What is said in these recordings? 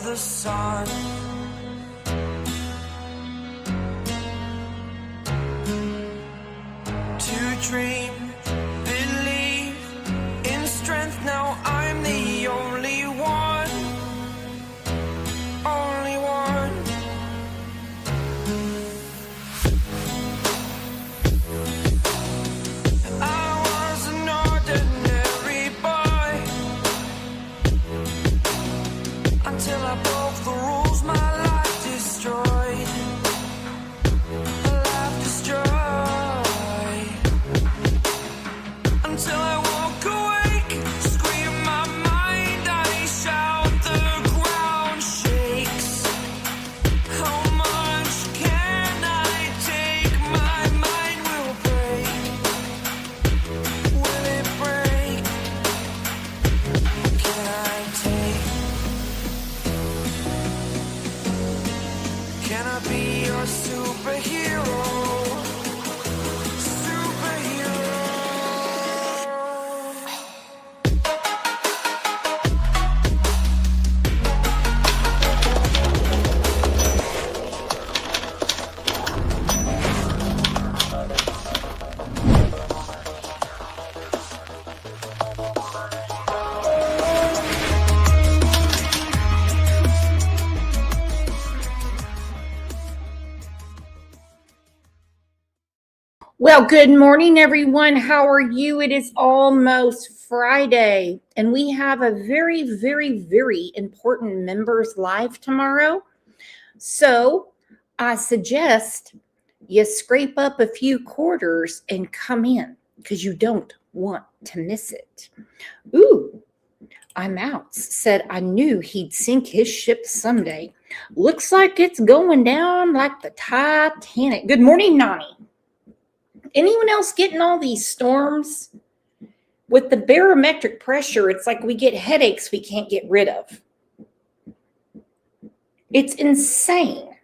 the sun. To dream, believe in strength. Now I'm the only one. Only one. I was an ordinary boy until I broke the rules. My life destroyed. Life destroyed. Until I walk awake, scream my mind, I shout, the ground shakes. How much can I take? My mind will break. Will it break? Can I take? Can I be your superhero? Superhero. Well, good morning, everyone. How are you? It is almost Friday, and we have a very, very, very important members live tomorrow. So I suggest you scrape up a few quarters and come in because you don't want to miss it. Ooh, I'm out. Said I knew he'd sink his ship someday. Looks like it's going down like the Titanic. Good morning, Nani. Anyone else getting all these storms? With the barometric pressure, it's like we get headaches we can't get rid of. It's insane.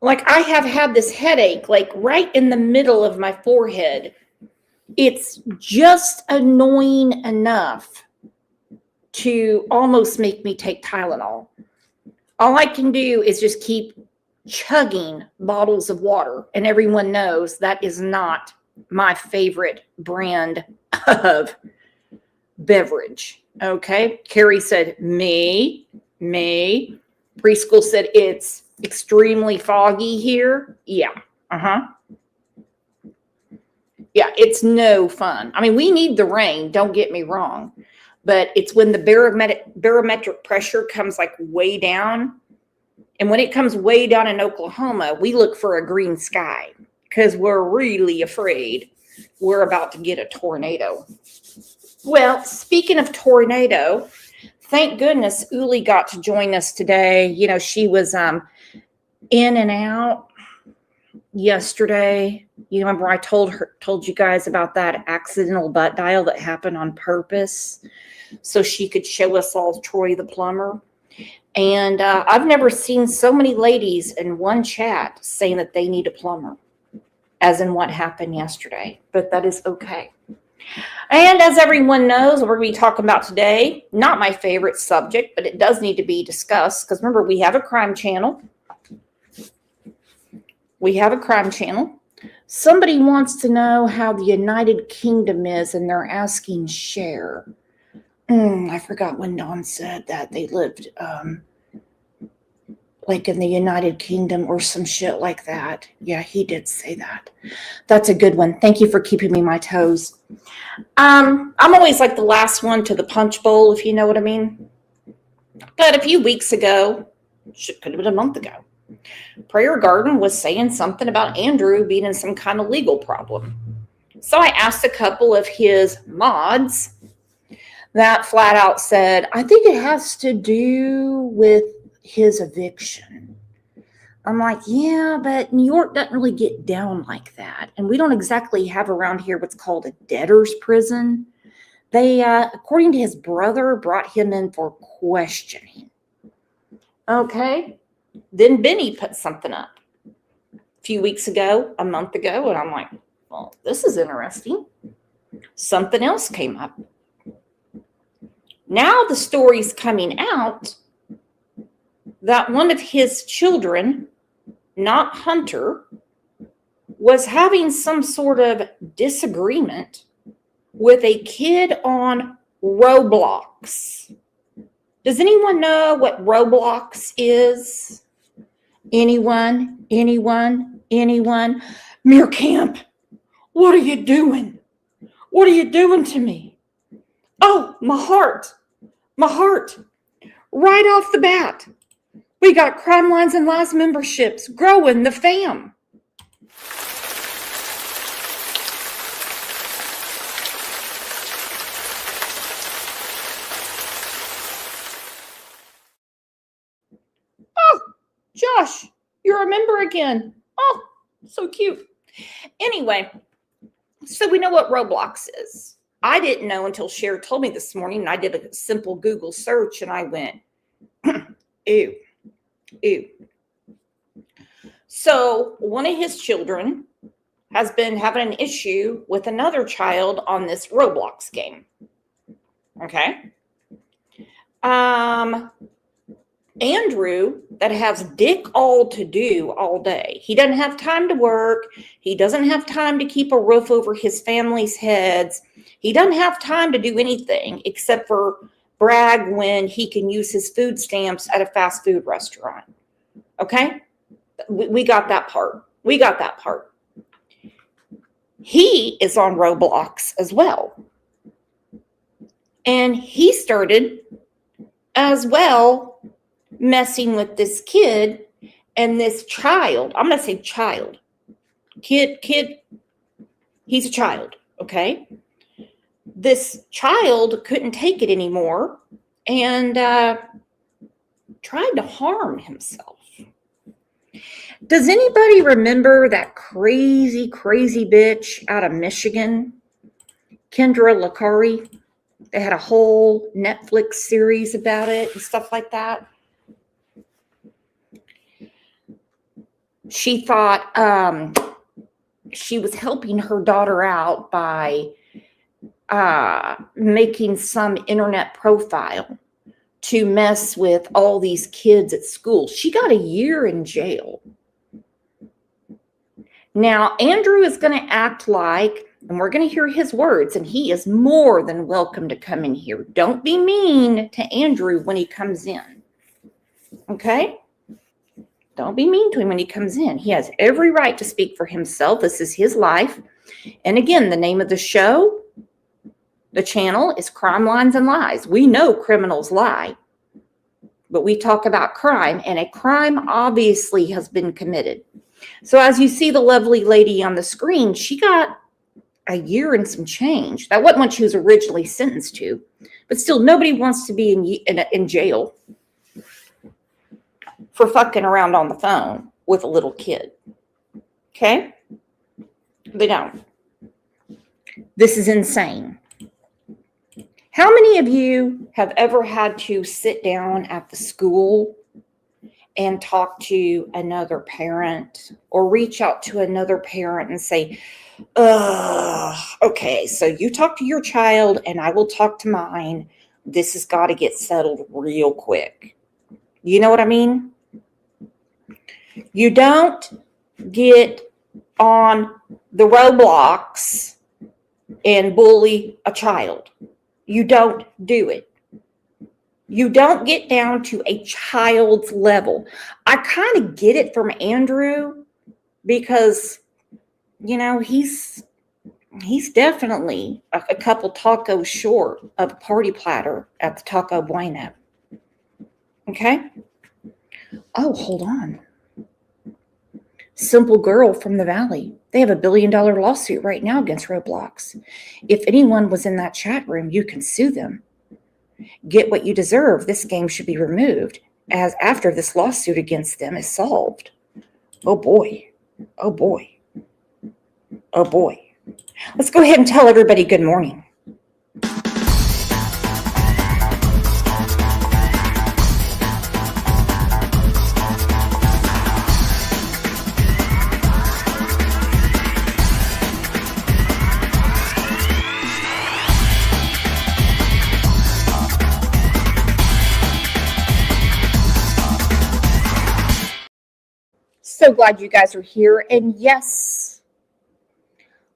Like I have had this headache like right in the middle of my forehead. It's just annoying enough to almost make me take Tylenol. All I can do is just keep chugging bottles of water, and everyone knows that is not my favorite brand of beverage. Okay, Carrie said me. Preschool said it's extremely foggy here. Yeah, yeah, it's no fun. I mean, we need the rain, don't get me wrong, but it's when the barometric pressure comes like way down. And when it comes way down in Oklahoma, we look for a green sky because we're really afraid we're about to get a tornado. Well, speaking of tornado, thank goodness Uli got to join us today. You know, she was in and out yesterday. You remember I told you guys about that accidental butt dial that happened on purpose so she could show us all Troy the plumber. And I've never seen so many ladies in one chat saying that they need a plumber, as in what happened yesterday. But that is okay. And as everyone knows, we're going to be talking about today, not my favorite subject, but it does need to be discussed. Because remember, we have a crime channel. Somebody wants to know how the United Kingdom is, and they're asking Cher. I forgot when Dawn said that they lived like in the United Kingdom or some shit like that. Yeah, he did say that. That's a good one. Thank you for keeping me on my toes. I'm always like the last one to the punch bowl, if you know what I mean. But a few weeks ago, could have been a month ago, Prayer Garden was saying something about Andrew being in some kind of legal problem. So I asked a couple of his mods that flat out said, I think it has to do with his eviction. I'm like, yeah, but New York doesn't really get down like that. And we don't exactly have around here what's called a debtor's prison. They, according to his brother, brought him in for questioning. Okay. Then Benny put something up a few weeks ago, a month ago, and I'm like, well, this is interesting. Something else came up. Now the story's coming out that one of his children, not Hunter, was having some sort of disagreement with a kid on Roblox. Does anyone know what Roblox is? Anyone? Camp, what are you doing? What are you doing to me? Oh, my heart. Right off the bat, we got Crime Lines and Lies memberships growing the fam. Oh, Josh, you're a member again. Oh, so cute. Anyway, so we know what Roblox is. I didn't know until Cher told me this morning, and I did a simple Google search, and I went, ew. So one of his children has been having an issue with another child on this Roblox game. Okay. Andrew, that has dick all to do all day. He doesn't have time to work. He doesn't have time to keep a roof over his family's heads. He doesn't have time to do anything except for brag when he can use his food stamps at a fast food restaurant. Okay? We got that part. He is on Roblox as well. And he started as well messing with this kid and this child. I'm going to say child. Kid. He's a child, okay? This child couldn't take it anymore and tried to harm himself. Does anybody remember that crazy bitch out of Michigan, Kendra Lakari? They had a whole Netflix series about it and stuff like that. She thought she was helping her daughter out by making some internet profile to mess with all these kids at school. She got a year in jail. Now, Andrew is going to act like, and we're going to hear his words, and he is more than welcome to come in here. Don't be mean to Andrew when he comes in. Okay? Don't be mean to him when he comes in. He has every right to speak for himself. This is his life. And again, the name of the show, the channel, is Crime Lines and Lies. We know criminals lie, but we talk about crime, and a crime obviously has been committed. So as you see the lovely lady on the screen, she got a year and some change. That wasn't what she was originally sentenced to, but still, nobody wants to be in jail for fucking around on the phone with a little kid. Okay? They don't. This is insane. How many of you have ever had to sit down at the school and talk to another parent or reach out to another parent and say, okay, so you talk to your child and I will talk to mine. This has got to get settled real quick. You know what I mean? You don't get on the Roblox and bully a child. You don't do it. You don't get down to a child's level. I kind of get it from Andrew because, you know, he's definitely a couple tacos short of a party platter at the Taco Bueno. Okay? Oh, hold on. Simple Girl from the Valley. They have $1 billion lawsuit right now against Roblox. If anyone was in that chat room, you can sue them. Get what you deserve. This game should be removed as after this lawsuit against them is solved. Oh boy. Oh boy. Oh boy. Let's go ahead and tell everybody good morning. So glad you guys are here. And yes,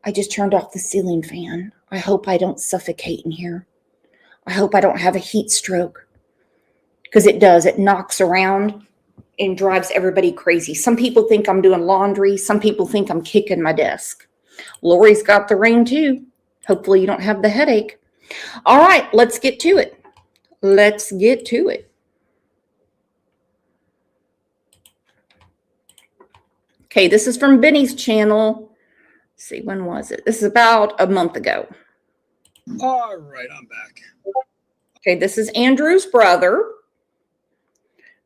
I just turned off the ceiling fan. I hope I don't suffocate in here. I hope I don't have a heat stroke, because it does. It knocks around and drives everybody crazy. Some people think I'm doing laundry. Some people think I'm kicking my desk. Lori's got the ring too. Hopefully you don't have the headache. All right, let's get to it. Let's get to it. Okay, this is from Benny's channel. Let's see, when was it? This is about a month ago. All right, I'm back. Okay, this is Andrew's brother.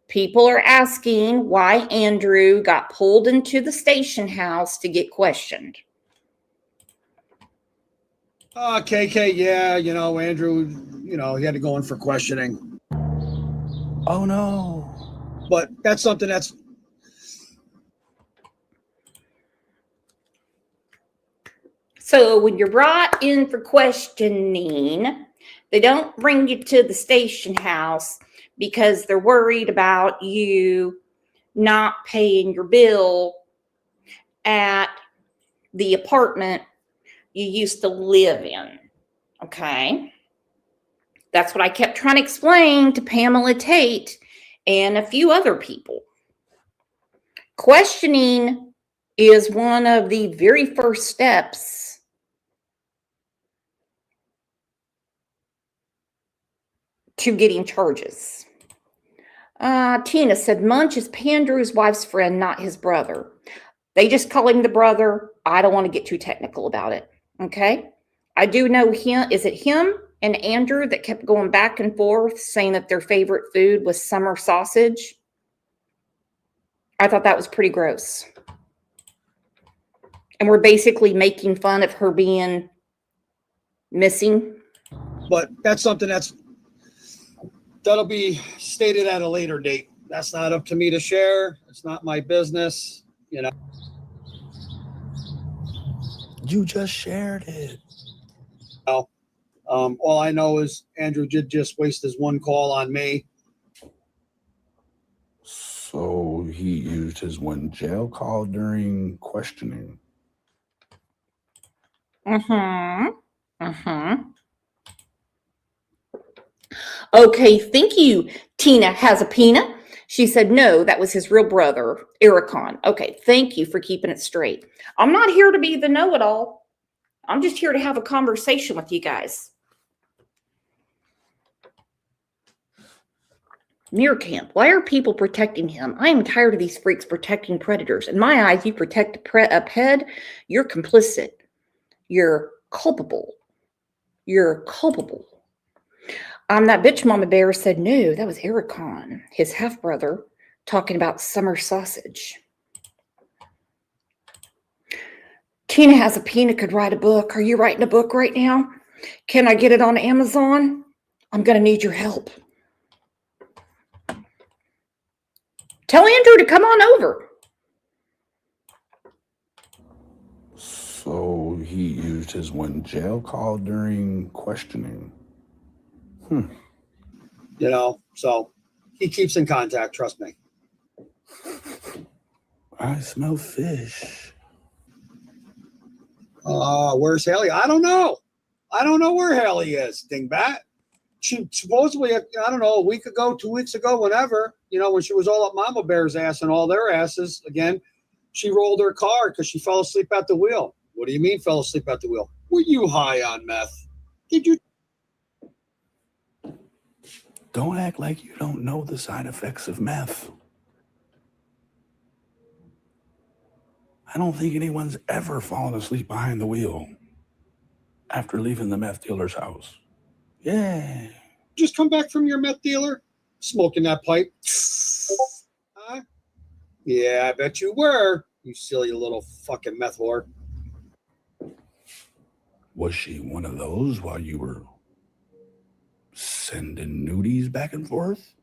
People are asking why Andrew got pulled into the station house to get questioned. KK, yeah, Andrew, he had to go in for questioning. Oh no. But that's something that's... So when you're brought in for questioning, they don't bring you to the station house because they're worried about you not paying your bill at the apartment you used to live in. Okay. That's what I kept trying to explain to Pamela Tate and a few other people. Questioning is one of the very first steps to getting charges. Tina said Munch is Pandrew's wife's friend, not his brother. They just call him the brother. I don't want to get too technical about it. Okay. I do know him. Is it him and Andrew that kept going back and forth saying that their favorite food was summer sausage? I thought that was pretty gross. And we're basically making fun of her being missing. But that's something that'll be stated at a later date. That's not up to me to share. It's not my business, You just shared it. All I know is Andrew did just waste his one call on me. So he used his one jail call during questioning. Okay, thank you. Tina has a peanut. She said, no, that was his real brother, Ericon. Okay, thank you for keeping it straight. I'm not here to be the know-it-all. I'm just here to have a conversation with you guys. Meerkamp, why are people protecting him? I am tired of these freaks protecting predators. In my eyes, you protect a pet, you're complicit. You're culpable. You're culpable. That bitch mama bear said, no, that was Ericon, his half-brother, talking about summer sausage. Tina has a peanut, could write a book. Are you writing a book right now? Can I get it on Amazon? I'm going to need your help. Tell Andrew to come on over. So he used his one jail call during questioning. So he keeps in contact, trust me. I smell fish. Where's Haley? I don't know. I don't know where Haley is, dingbat. She supposedly, I don't know, a week ago, 2 weeks ago, whenever, when she was all up Mama Bear's ass and all their asses, again, she rolled her car because she fell asleep at the wheel. What do you mean fell asleep at the wheel? Were you high on meth? Did you? Don't act like you don't know the side effects of meth. I don't think anyone's ever fallen asleep behind the wheel after leaving the meth dealer's house. Yeah. Just come back from your meth dealer? Smoking that pipe? Huh? Yeah, I bet you were, you silly little fucking meth whore. Was she one of those while you were sending nudies back and forth?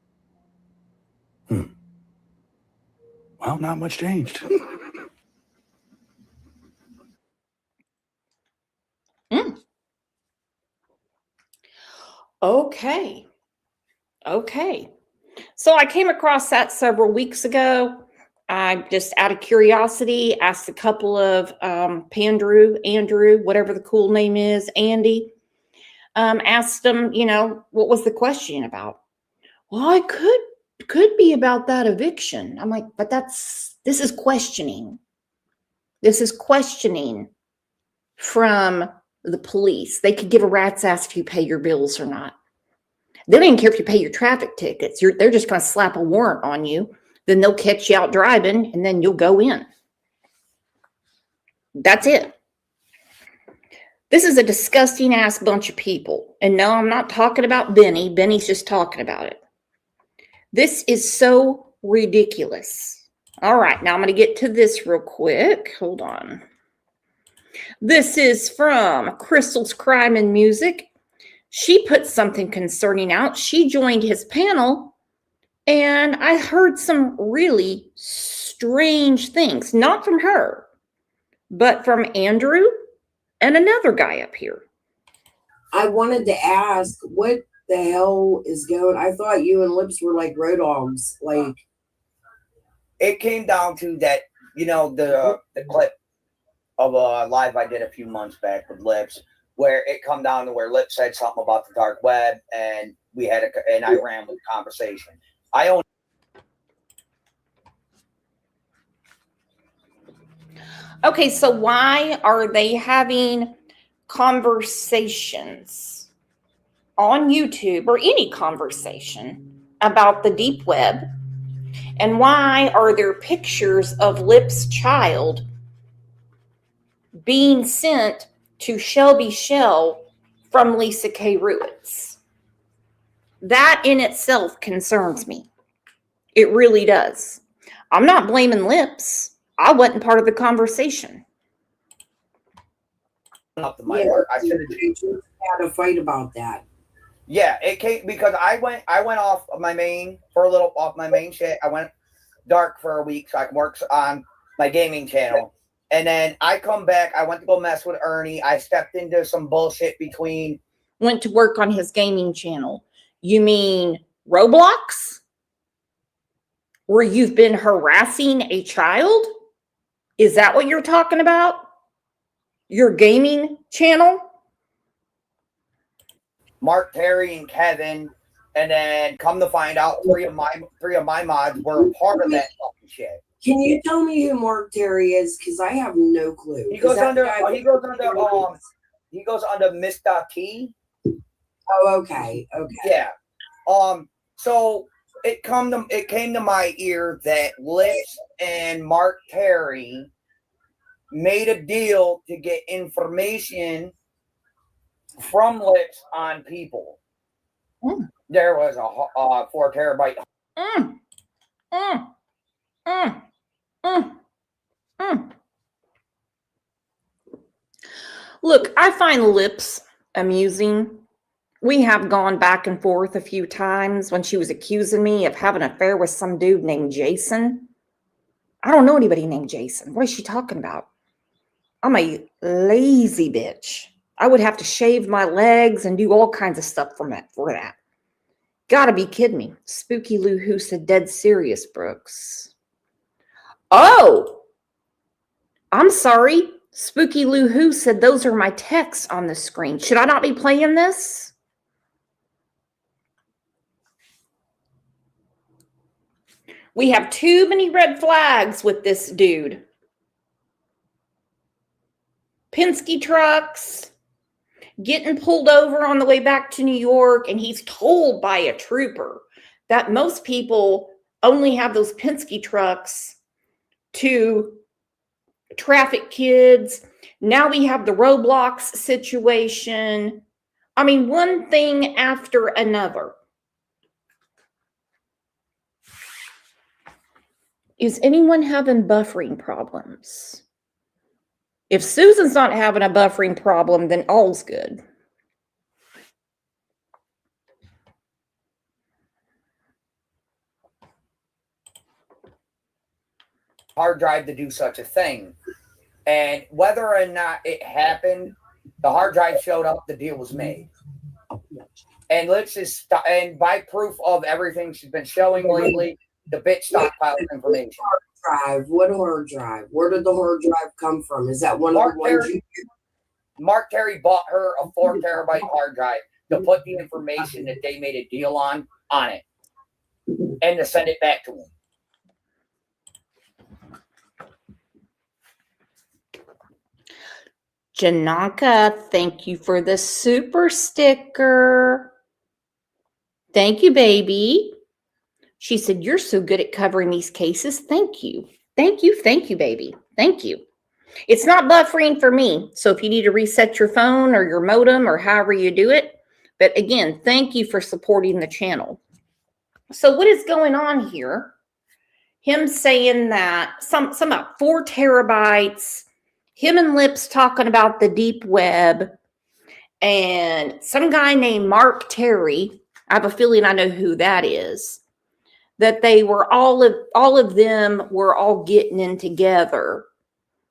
Well, not much changed. Okay. So I came across that several weeks ago. I just, out of curiosity, asked a couple of Andrew, whatever the cool name is, Andy, asked them, what was the question about? Well, it could be about that eviction. I'm like, but this is questioning. This is questioning from the police. They could give a rat's ass if you pay your bills or not. They don't even care if you pay your traffic tickets. They're just going to slap a warrant on you. Then they'll catch you out driving, and then you'll go in. That's it. This is a disgusting ass bunch of people. And no, I'm not talking about Benny. Benny's just talking about it. This is so ridiculous. All right, now I'm going to get to this real quick. Hold on. This is from Crystal's Crime and Music. She put something concerning out. She joined his panel, and I heard some really strange things. Not from her, but from Andrew and another guy up here. I wanted to ask, what the hell is going? I thought you and Lips were like road dogs. Like, it came down to that, the clip of a live I did a few months back with Lips, where it come down to where Lips said something about the dark web, and I ran with the conversation. Okay, so why are they having conversations on YouTube, or any conversation about the deep web? And why are there pictures of Lip's child being sent to Shelby Shell from Lisa K. Ruiz? That in itself concerns me. It really does. I'm not blaming Lips. I wasn't part of the conversation. I should have had a fight about that. Yeah, it came because I went off of my main shit. I went dark for a week so I can work on my gaming channel. And then I come back. I went to go mess with Ernie. I stepped into some bullshit between. Went to work on his gaming channel. You mean Roblox? Where you've been harassing a child? Is that what you're talking about? Your gaming channel? Mark, Terry, and Kevin, and then come to find out, three of my mods were a part of that fucking shit. Can you tell me who Mark Terry is? Because I have no clue. He goes under Mr. T. Oh, okay. Yeah. So it came to my ear that Lips and Mark Terry made a deal to get information from Lips on people. There was a 4 terabyte. Look, I find Lips amusing. We have gone back and forth a few times when she was accusing me of having an affair with some dude named Jason. I don't know anybody named Jason. What is she talking about? I'm a lazy bitch. I would have to shave my legs and do all kinds of stuff for that. Gotta be kidding me. Spooky Lou Who said dead serious, Brooks. Oh, I'm sorry. Spooky Lou Who said those are my texts on the screen. Should I not be playing this? We have too many red flags with this dude. Penske trucks, getting pulled over on the way back to New York, and he's told by a trooper that most people only have those Penske trucks to traffic kids. Now we have the Roblox situation. I mean, one thing after another. Is anyone having buffering problems? If Susan's not having a buffering problem, then all's good. Hard drive to do such a thing. And whether or not it happened, the hard drive showed up, the deal was made. And by proof of everything she's been showing lately, the bitch stockpiled information. drive? What hard drive? Where did the hard drive come from? Is that one of the ones you? Mark Terry bought her a 4 terabyte hard drive to put the information that they made a deal on it, and to send it back to him. Janaka, thank you for the super sticker. Thank you, baby. She said, you're so good at covering these cases. Thank you. Thank you. Thank you, baby. Thank you. It's not buffering for me. So if you need to reset your phone or your modem or however you do it. But again, thank you for supporting the channel. So what is going on here? Him saying that some about 4 terabytes, him and Lips talking about the deep web, and some guy named Mark Terry, I have a feeling I know who that is, that they were all of them were all getting in together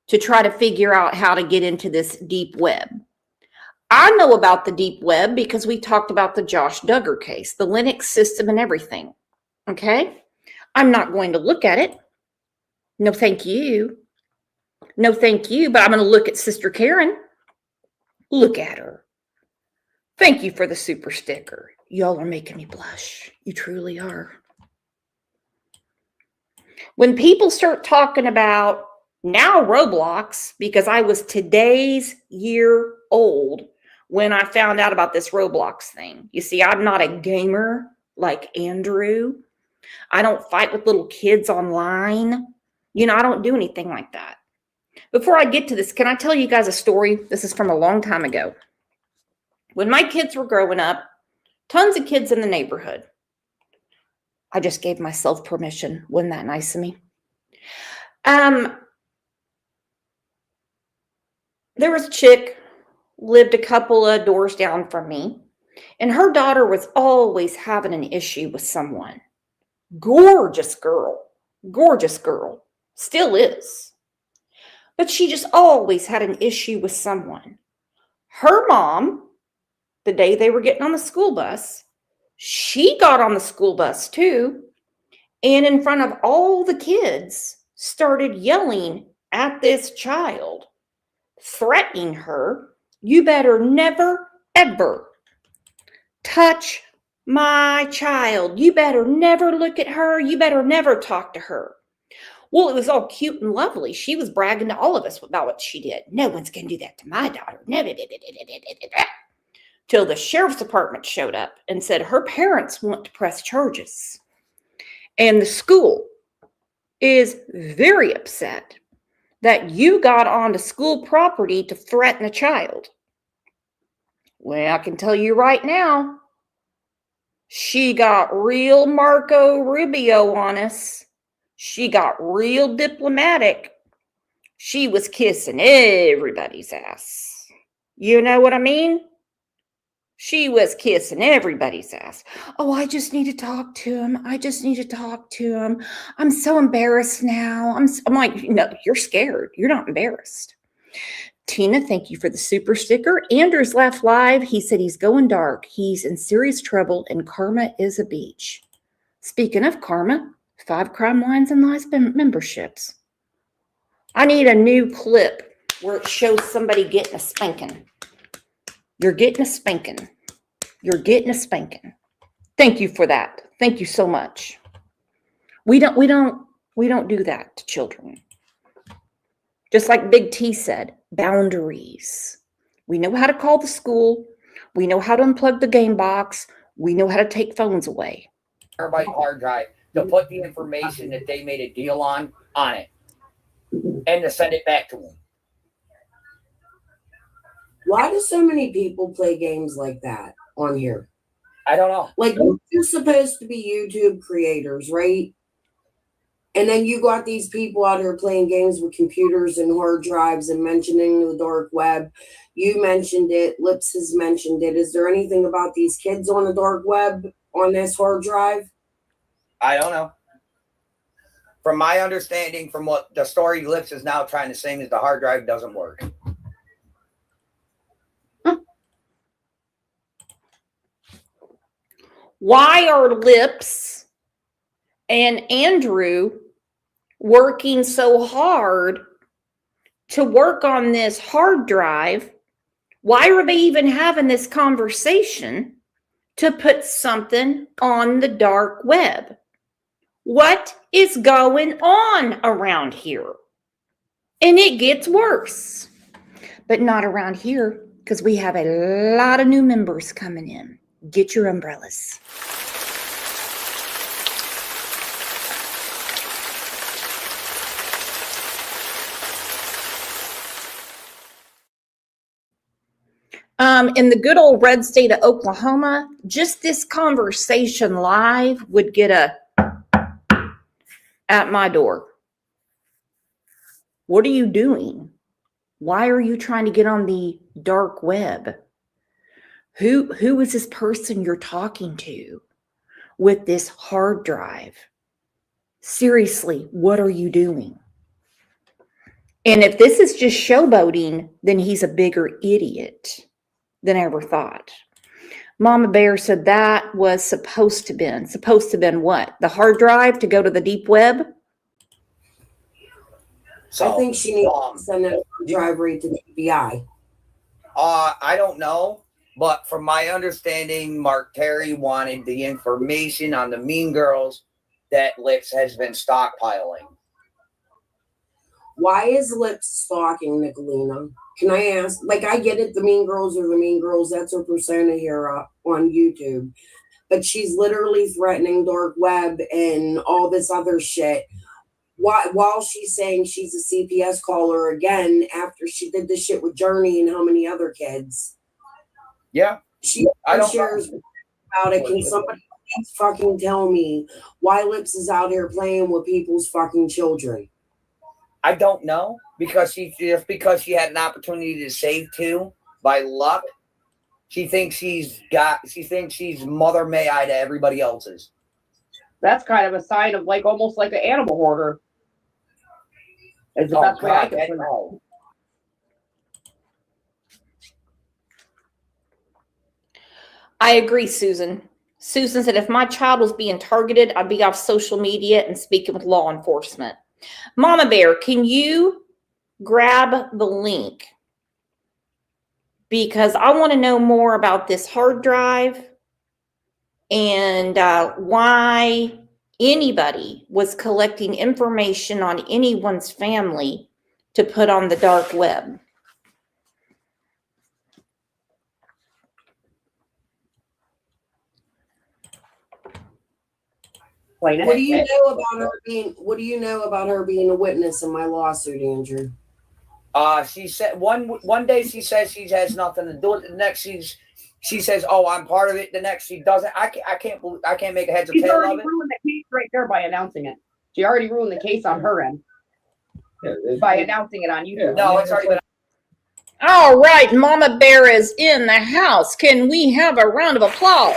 to try to figure out how to get into this deep web. I know about the deep web because we talked about the Josh Duggar case, the Linux system and everything. Okay? I'm not going to look at it. No, thank you. No, thank you. But I'm going to look at Sister Karen. Look at her. Thank you for the super sticker. Y'all are making me blush. You truly are. When people start talking about now Roblox, because I was today's year old when I found out about this Roblox thing. You see, I'm not a gamer like Andrew. I don't fight with little kids online. You know, I don't do anything like that. Before I get to this, can I tell you guys a story? This is from a long time ago. When my kids were growing up, tons of kids in the neighborhood. I just gave myself permission. Wasn't that nice of me? There was a chick, lived a couple of doors down from me, and her daughter was always having an issue with someone. Gorgeous girl, still is. But she just always had an issue with someone. Her mom, the day they were getting on the school bus, she got on the school bus too, and in front of all the kids started yelling at this child, threatening her, you better never, ever touch my child. You better never look at her. You better never talk to her. Well, it was all cute and lovely. She was bragging to all of us about what she did. No one's going to do that to my daughter. Till the sheriff's department showed up and said her parents want to press charges. And the school is very upset that you got onto school property to threaten a child. Well, I can tell you right now, she got real Marco Rubio on us. She got real diplomatic. She was kissing everybody's ass. You know what I mean? She was kissing everybody's ass. Oh, I just need to talk to him. I'm so embarrassed now. I'm like, no, you're scared. You're not embarrassed. Tina, thank you for the super sticker. Andrew's laughed live. He said he's going dark. He's in serious trouble and karma is a beach. Speaking of karma, 5 crime lines and lies memberships. I need a new clip where it shows somebody getting a spanking. You're getting a spanking. You're getting a spanking. Thank you for that. Thank you so much. We don't do that to children. Just like Big T said, boundaries. We know how to call the school. We know how to unplug the game box. We know how to take phones away. Terabyte hard drive to put the information that they made a deal on it, and to send it back to them. Why do so many people play games like that on here? I don't know. Like, you're supposed to be YouTube creators, right? And then you got these people out here playing games with computers and hard drives and mentioning the dark web. You mentioned it. Lips has mentioned it. Is there anything about these kids on the dark web on this hard drive? I don't know. From my understanding, from what the story Lips is now trying to sing, is the hard drive doesn't work. Why are Lips and Andrew working so hard to work on this hard drive? Why are they even having this conversation to put something on the dark web? What is going on around here? And it gets worse, but not around here because we have a lot of new members coming in. Get your umbrellas. In the good old red state of Oklahoma, just this conversation live would get at my door. What are you doing? Why are you trying to get on the dark web? Who is this person you're talking to with this hard drive? Seriously, what are you doing? And if this is just showboating, then he's a bigger idiot than I ever thought. Mama Bear said that was supposed to been what? The hard drive to go to the deep web? So, I think she needs to send a drive rate to the FBI. I don't know, but from my understanding, Mark Terry wanted the information on the Mean Girls that Lips has been stockpiling. Why is Lips stalking Nicolina? Can I ask? Like, I get it, the Mean Girls are the Mean Girls. That's her persona here on YouTube. But she's literally threatening dark web and all this other shit. While she's saying she's a CPS caller again after she did this shit with Journey and how many other kids. Yeah. She shares about it. Can somebody please fucking tell me why Lips is out here playing with people's fucking children? I don't know, because she had an opportunity to save two by luck. She thinks she's Mother May I to everybody else's. That's kind of a sign of like almost like an animal hoarder. Is the best way I can put it. I agree, Susan. Susan said if my child was being targeted, I'd be off social media and speaking with law enforcement. Mama Bear, can you grab the link? Because I want to know more about this hard drive and why anybody was collecting information on anyone's family to put on the dark web. What do you know about her being a witness in my lawsuit, Andrew? She said one day she says she has nothing to do with it. The next she says, "Oh, I'm part of it." The next she doesn't. I can't make a heads or She's tail already of it. ruined the case right there by announcing it. She already ruined the case on her end by announcing it on YouTube. No, it's already been. All right, Mama Bear is in the house. Can we have a round of applause?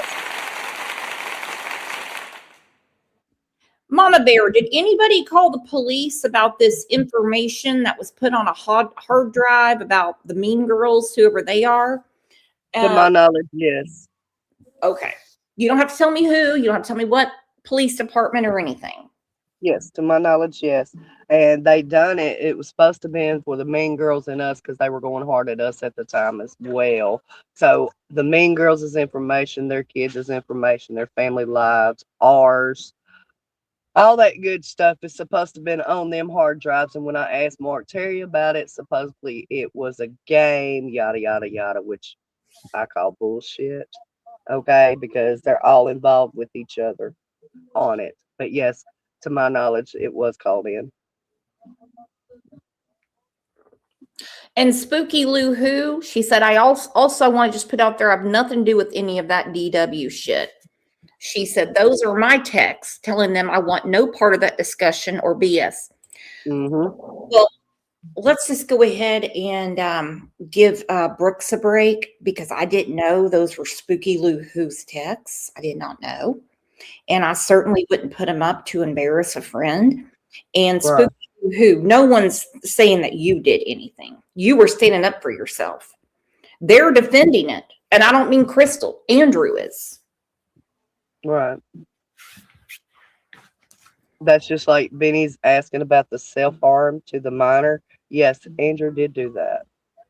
Mama Bear, did anybody call the police about this information that was put on a hard drive about the Mean Girls, whoever they are? To my knowledge, yes. Okay. You don't have to tell me who. You don't have to tell me what police department or anything. Yes, to my knowledge, yes. And they done it. It was supposed to be for the Mean Girls and us because they were going hard at us at the time as well. So the Mean Girls is information, their kids is information, their family lives, ours. All that good stuff is supposed to have been on them hard drives. And when I asked Mark Terry about it, supposedly it was a game, yada, yada, yada, which I call bullshit. Okay, because they're all involved with each other on it. But yes, to my knowledge, it was called in. And Spooky Lou Who, she said, I also want to just put out there, I have nothing to do with any of that DW shit. She said, those are my texts telling them I want no part of that discussion or BS. Mm-hmm. Well, let's just go ahead and give Brooks a break because I didn't know those were Spooky Lou Who's texts. I did not know. And I certainly wouldn't put them up to embarrass a friend. And Spooky Lou Who, no one's saying that you did anything. You were standing up for yourself. They're defending it. And I don't mean Crystal. Andrew is. Right. That's just like Benny's asking about the self-harm to the minor. Yes, Andrew did do that.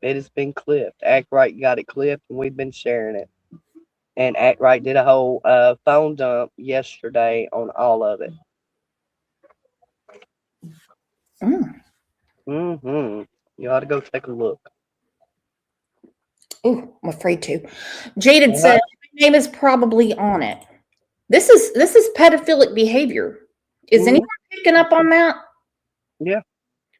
It has been clipped. Act Right got it clipped, and we've been sharing it. And Act Right did a whole phone dump yesterday on all of it. Mm. Mm-hmm. You ought to go take a look. Ooh, I'm afraid to. Jaden Uh-huh. said, "My name is probably on it." This is pedophilic behavior. Is Mhm. anyone picking up on that? Yeah.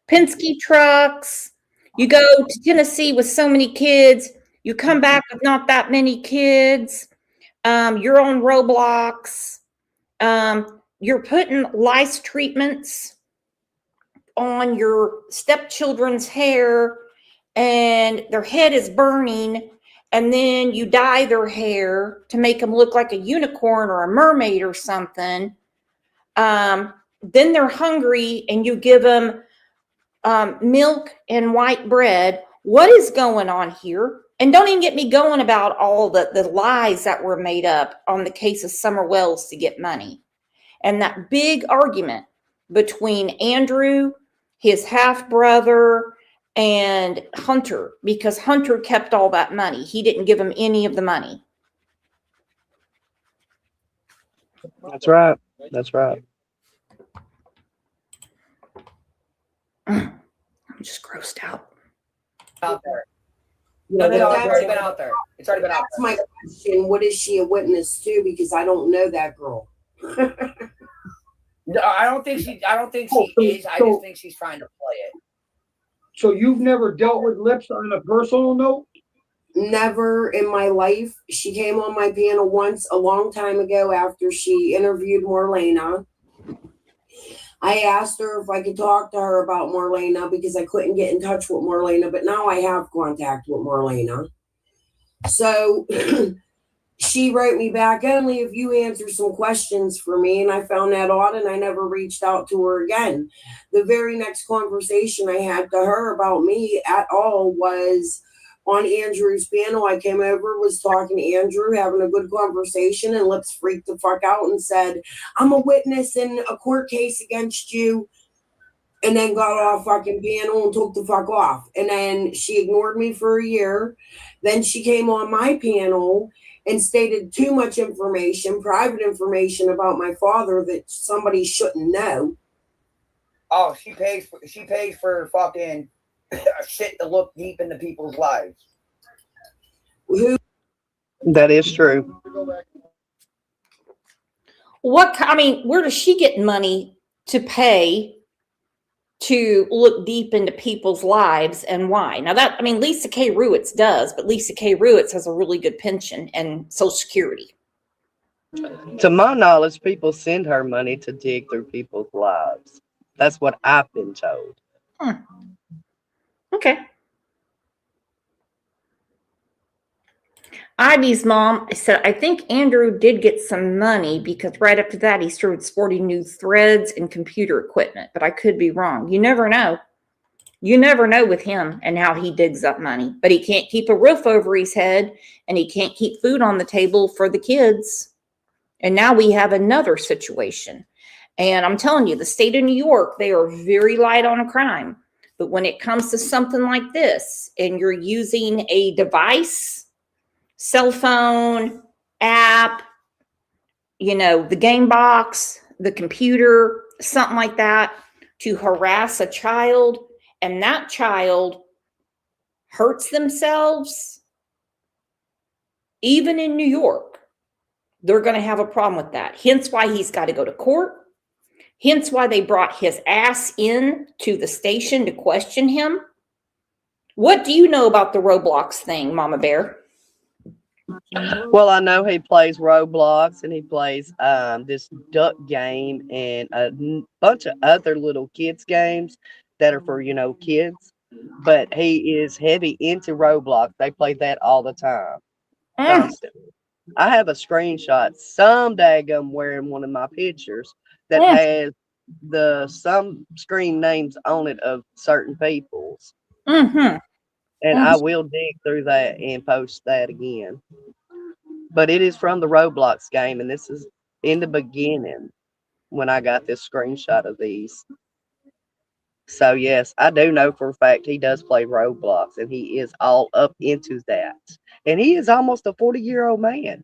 Penske trucks. You go to Tennessee with so many kids. You come back with not that many kids. You're on Roblox. You're putting lice treatments on your stepchildren's hair, and their head is burning. And then you dye their hair to make them look like a unicorn or a mermaid or something. Then they're hungry, and you give them milk and white bread. What is going on here? And don't even get me going about all the lies that were made up on the case of Summer Wells to get money. And that big argument between Andrew, his half brother, and Hunter, because Hunter kept all that money. He didn't give him any of the money. That's right. That's right. I'm just grossed out. Out there. Yeah, No, but it's already been out there. It's already been out that's there. my question. What is she a witness to? Because I don't know that girl. No, I don't think she is. I just think she's trying to play it. So you've never dealt with Lips on a personal note? Never in my life. She came on my panel once a long time ago after she interviewed Marlena. I asked her if I could talk to her about Marlena because I couldn't get in touch with Marlena, but now I have contact with Marlena. So she wrote me back, only if you answer some questions for me. And I found that odd, and I never reached out to her again. The very next conversation I had to her about me at all was on Andrew's panel. I came over, was talking to Andrew, having a good conversation, and Lips freaked the fuck out and said, "I'm a witness in a court case against you." And then got off fucking panel and took the fuck off. And then she ignored me for a year. Then she came on my panel and stated too much information, private information about my father that somebody shouldn't know. Oh, she pays for fucking shit to look deep into people's lives. Who That is true. Where does she get money to pay to look deep into people's lives, and why? Now Lisa K. Ruitz does, but Lisa K. Ruitz has a really good pension and Social Security. To my knowledge, people send her money to dig through people's lives. That's what I've been told. Okay. Ivy's mom said, "I think Andrew did get some money because right after that he started sporting new threads and computer equipment, but I could be wrong. You never know. You never know with him and how he digs up money, but he can't keep a roof over his head, and he can't keep food on the table for the kids. And now we have another situation. And I'm telling you, the state of New York, they are very light on crime. But when it comes to something like this, and you're using a device, cell phone, app, the game box, the computer, something like that, to harass a child, and that child hurts themselves, even in New York, they're going to have a problem with that. Hence why he's got to go to court. Hence why they brought his ass in to the station to question him. What do you know about the Roblox thing, Mama Bear? Well, I know he plays Roblox, and he plays this duck game and a bunch of other little kids games that are for kids. But he is heavy into Roblox. They play that all the time, constantly. I have a screenshot some daggum wearing one of my pictures that has some screen names on it of certain people's. Mm-hmm. And I will dig through that and post that again. But it is from the Roblox game, and this is in the beginning. when I got this screenshot of these. So yes, I do know for a fact he does play Roblox, and he is all up into that. And he is almost a 40-year-old man.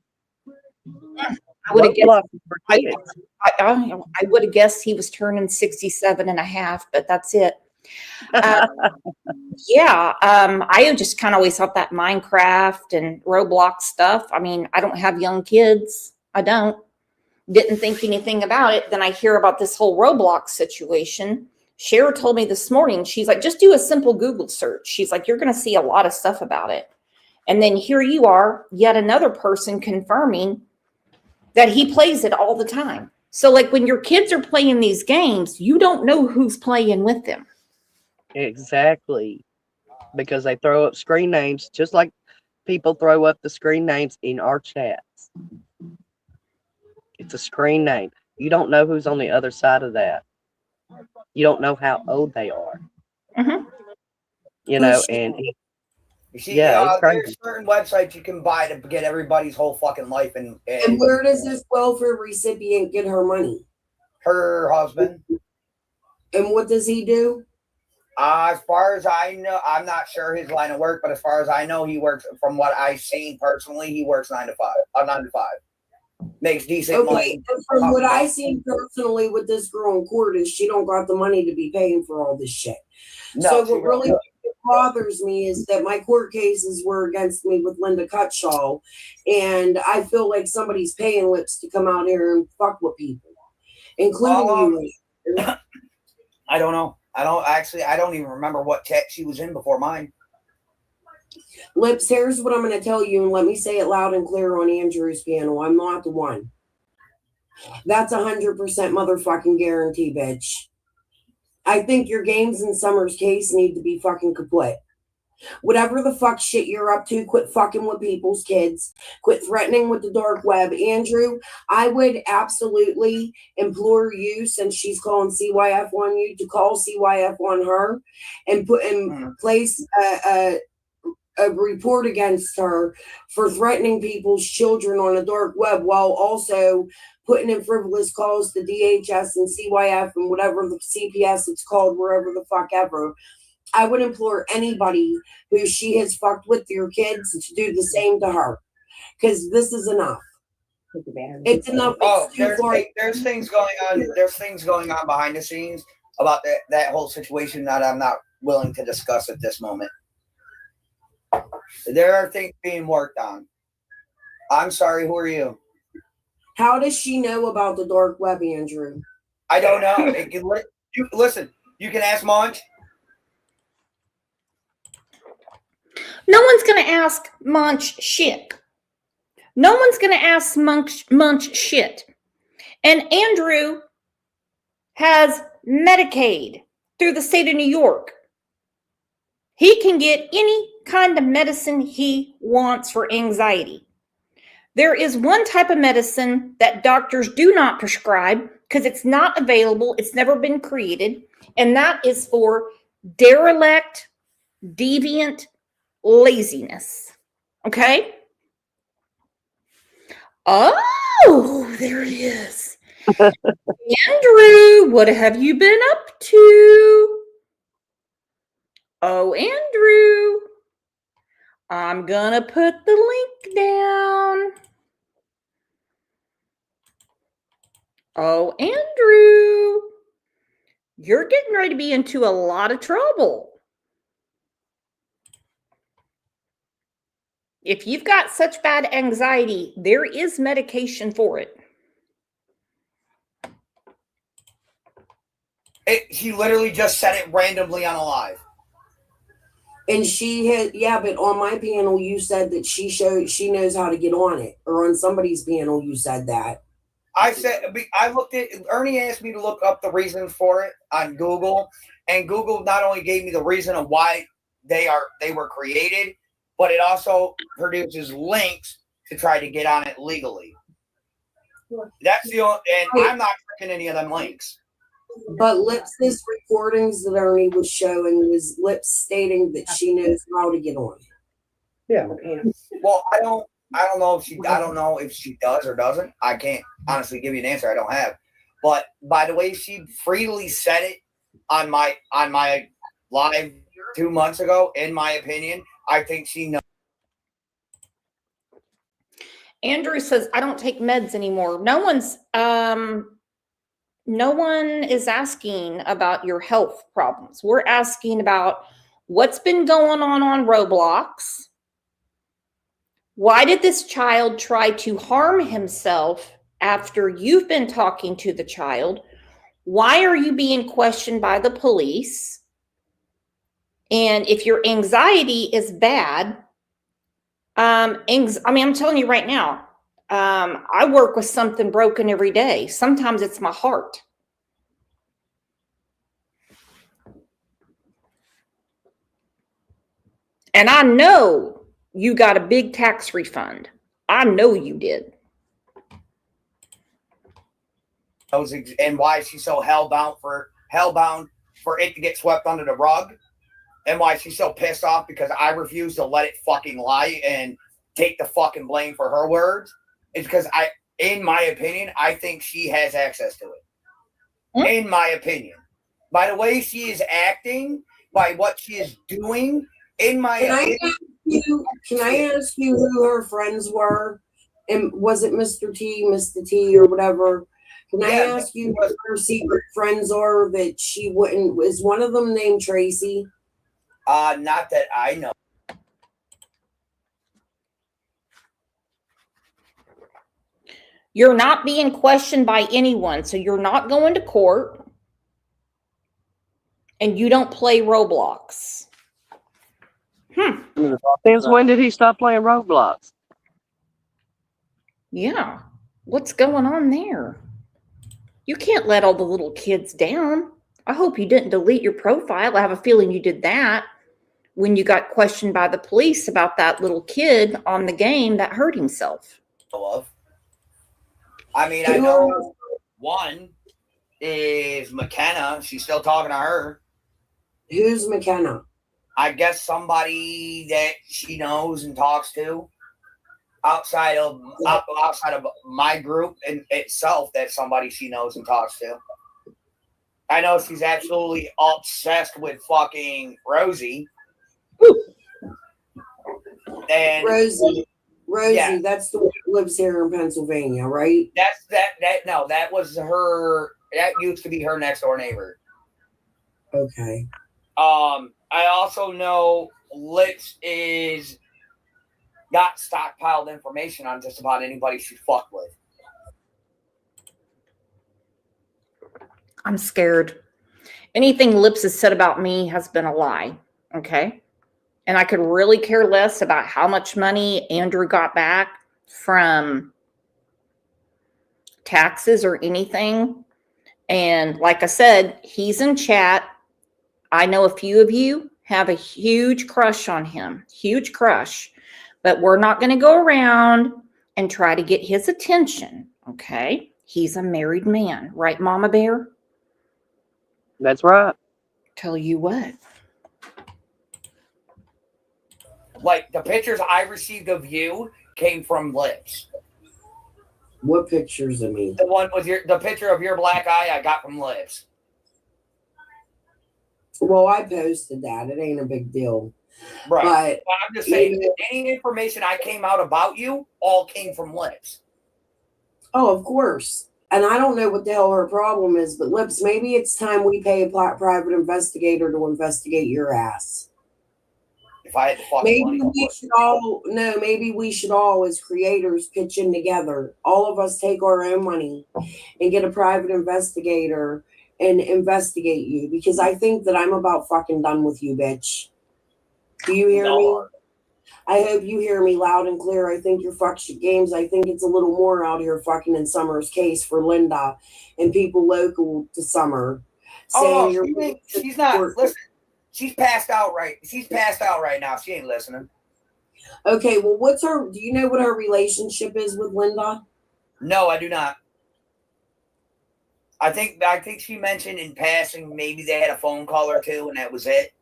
I would have guessed. Roblox is for I, kids. I would have guessed he was turning 67 and a half, but that's it. Yeah, I just kind of always thought that Minecraft and Roblox stuff. I mean, I don't have young kids. I don't. Didn't think anything about it. Then I hear about this whole Roblox situation. Cher told me this morning, she's like, just do a simple Google search. She's like, you're going to see a lot of stuff about it. And then here you are, yet another person confirming that he plays it all the time. So like when your kids are playing these games, you don't know who's playing with them. Exactly. Because they throw up screen names just like people throw up the screen names in our chats. It's a screen name. You don't know who's on the other side of that. You don't know how old they are. Mm-hmm. You know, and You see, yeah, it's crazy. there's certain websites you can buy to get everybody's whole fucking life. And where does this welfare recipient get her money? Her husband. And what does he do? As far as I know, I'm not sure his line of work, but as far as I know, he works, from what I've seen personally, he works 9 to 5. Makes decent money. And from what I seen personally with this girl in court is she don't got the money to be paying for all this shit. No, so what really bothers me is that my court cases were against me with Linda Cutshaw, and I feel like somebody's paying lips to come out here and fuck with people, including you. I don't know. I don't even remember what chat she was in before mine. Lips, here's what I'm going to tell you, and let me say it loud and clear on Andrew's panel. I'm not the one. That's 100% motherfucking guarantee, bitch. I think your games in Summer's case need to be fucking kaput. Whatever the fuck shit you're up to, quit fucking with people's kids. Quit threatening with the dark web. Andrew, I would absolutely implore you, since she's calling CYF on you, to call CYF on her and place a report against her for threatening people's children on the dark web, while also putting in frivolous calls to DHS and CYF and whatever the CPS it's called, wherever the fuck ever. I would implore anybody who she has fucked with your kids to do the same to her, because this is enough. It's enough. Oh, there's things going on. There's things going on behind the scenes about that whole situation that I'm not willing to discuss at this moment. There are things being worked on. I'm sorry, who are you? How does she know about the dark web, Andrew? I don't know. Listen, you can ask Monch. No one's going to ask Munch shit. No one's going to ask Munch shit. And Andrew has Medicaid through the state of New York. He can get any kind of medicine he wants for anxiety. There is one type of medicine that doctors do not prescribe because it's not available. It's never been created. And that is for derelict, deviant laziness. Okay? Oh, there it is. Andrew, what have you been up to? Oh, Andrew, I'm gonna put the link down. Oh, Andrew, you're getting ready to be into a lot of trouble. If you've got such bad anxiety, there is medication for it. She literally just said it randomly on a live. And she had, yeah, but on my panel, you said that she knows how to get on it. Or on somebody's panel, you said that. I looked at, Ernie asked me to look up the reasons for it on Google. And Google not only gave me the reason of why they were created, but it also produces links to try to get on it legally. That's the only, and I'm not clicking any of them links. But Lips' recordings that Ernie was showing was Lips stating that she knows how to get on it. Yeah. Well, I don't know if she does or doesn't. I can't honestly give you an answer. I don't have. But by the way she freely said it on my live 2 months ago, in my opinion, I think she knows. Andrew says, I don't take meds anymore. No one is asking about your health problems. We're asking about what's been going on Roblox. Why did this child try to harm himself after you've been talking to the child? Why are you being questioned by the police? And if your anxiety is bad, I'm telling you right now, I work with something broken every day. Sometimes it's my heart. And I know you got a big tax refund. I know you did. And why she's so hellbound for it to get swept under the rug, and why she's so pissed off because I refuse to let it fucking lie and take the fucking blame for her words. It's because in my opinion, I think she has access to it. In my opinion, by the way she is acting, by what she is doing, in my opinion. Can I ask you who her friends were? And was it Mr. T, or whatever? Can I ask you what her secret friends are that she wouldn't? Is one of them named Tracy? Not that I know. You're not being questioned by anyone, so you're not going to court. And you don't play Roblox. Since when did he stop playing Roblox? Yeah. What's going on there? You can't let all the little kids down. I hope you didn't delete your profile. I have a feeling you did that when you got questioned by the police about that little kid on the game that hurt himself. I mean, I know one is McKenna. She's still talking to her. Who's McKenna? I guess somebody that she knows and talks to outside of my group in itself. That's somebody she knows and talks to. I know she's absolutely obsessed with fucking Rosie. And Rosie, yeah. That's the one that lives here in Pennsylvania, right? That was her. That used to be her next door neighbor. Okay. I also know Lips is got stockpiled information on just about anybody she fucked with. I'm scared. Anything Lips has said about me has been a lie. Okay. And I could really care less about how much money Andrew got back from taxes or anything. And like I said, he's in chat. I know a few of you have a huge crush on him, huge crush, but we're not going to go around and try to get his attention. Okay. He's a married man, right, Mama Bear? That's right. Tell you what. Like the pictures I received of you came from Lips. What pictures of me? The one with the picture of your black eye I got from Lips. Well, I posted that. It ain't a big deal. Right. But I'm just saying, any information I came out about you all came from Lips. Oh, of course. And I don't know what the hell her problem is, but Lips, maybe it's time we pay a private investigator to investigate your ass. If I had the fucking money, maybe we should all, as creators, pitch in together. All of us take our own money and get a private investigator and investigate you, because I think that I'm about fucking done with you, bitch. Do you hear me? I hope you hear me loud and clear. I think you're fuck shit games. I think it's a little more out here fucking in Summer's case for Linda and people local to Summer. She's not. Listen, she's passed out right. She's passed out right now. She ain't listening. Okay, well, do you know what her relationship is with Linda? No, I do not. I think she mentioned in passing maybe they had a phone call or two and that was it.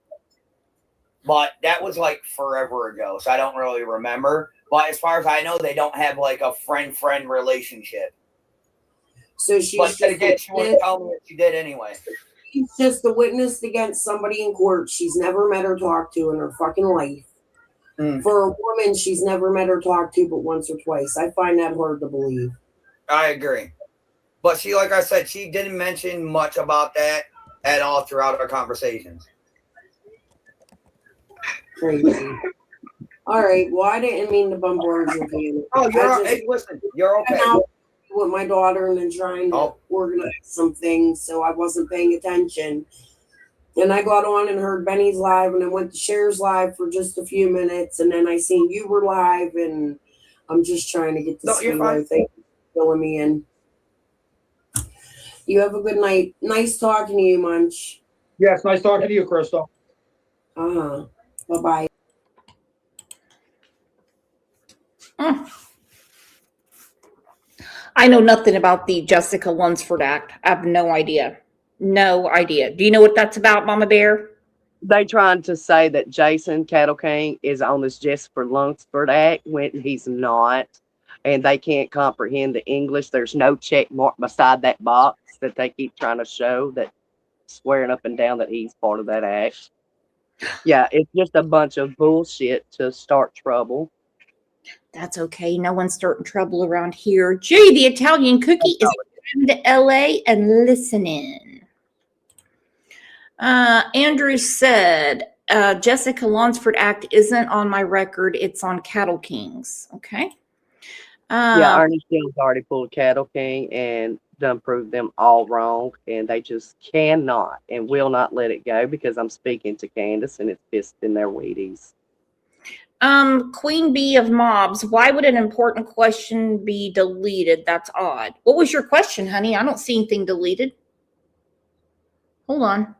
But that was like forever ago, so I don't really remember. But as far as I know, they don't have like a friend-friend relationship. So she's But just then again, she wouldn't tell me what she did anyway. she's just a witness against somebody in court she's never met or talked to in her fucking life. For a woman she's never met or talked to but once or twice. I find that hard to believe. I agree. But she, like I said, she didn't mention much about that at all throughout our conversations. Crazy. All right. Well, I didn't mean to bombard your family. Oh, hey, listen, you're okay. I'm out with my daughter and then trying to organize some things, so I wasn't paying attention. And I got on and heard Benny's live, and I went to Cher's live for just a few minutes, and then I seen you were live, and I'm just trying to get to see where things are filling me in. You have a good night. Nice talking to you, Munch. Yes, nice talking to you, Crystal. Bye-bye. I know nothing about the Jessica Lunsford Act. I have no idea. No idea. Do you know what that's about, Mama Bear? They trying to say that Jason Cattle King is on this Jessica Lunsford Act when he's not, and they can't comprehend the English. There's no check mark beside that box that they keep trying to show, that swearing up and down that he's part of that act. Yeah, it's just a bunch of bullshit to start trouble. That's okay. No one's starting trouble around here. Gee, the Italian cookie is coming to LA and listening. Andrew said, Jessica Lunsford Act isn't on my record. It's on Cattle Kings. Okay. Yeah, Ernie Shill's already pulled Cattle King and done proved them all wrong, and they just cannot and will not let it go because I'm speaking to Candace and it's pissed in their Wheaties. Queen Bee of Mobs, why would an important question be deleted? That's odd. What was your question, honey? I don't see anything deleted. Hold on.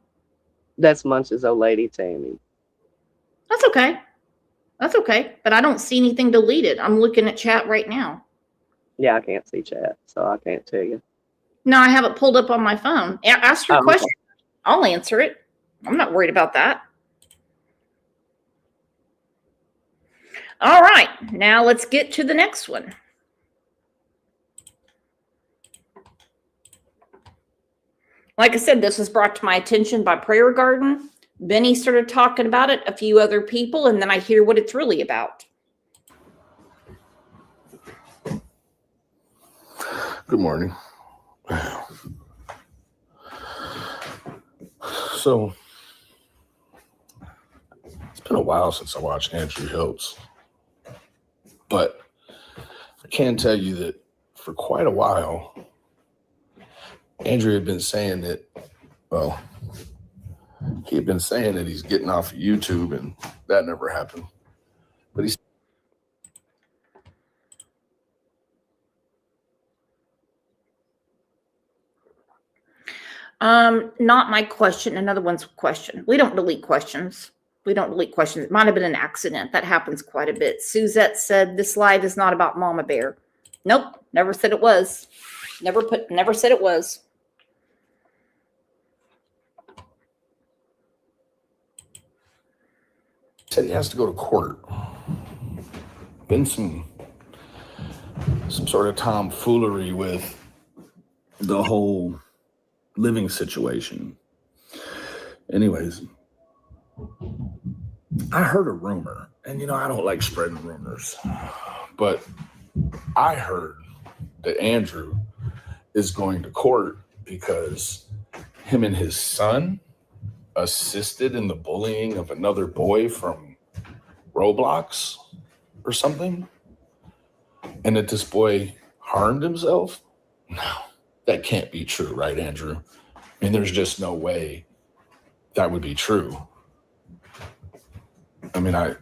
That's Munch's old lady, Tammy. That's okay. That's okay. But I don't see anything deleted. I'm looking at chat right now. Yeah, I can't see chat, so I can't tell you. No, I have it pulled up on my phone. Ask your question. Okay. I'll answer it. I'm not worried about that. All right. Now let's get to the next one. Like I said, this was brought to my attention by Prayer Garden. Benny started talking about it, a few other people, and then I hear what it's really about. Good morning. So, it's been a while since I watched Andrew Hiltz, but I can tell you that for quite a while, Andrew had been saying that, well, he had been saying that he's getting off of YouTube, and that never happened. But he's not my question. Another one's question. We don't delete questions. We don't delete questions. It might have been an accident. That happens quite a bit. Suzette said this live is not about Mama Bear. Nope. Never said it was. Never said it was. said he has to go to court. Been some sort of tomfoolery with the whole living situation. Anyways, I heard a rumor, and I don't like spreading rumors, but I heard that Andrew is going to court because him and his son assisted in the bullying of another boy from Roblox or something, and that this boy harmed himself. No, that can't be true, right, Andrew? I mean, there's just no way that would be true. I mean, I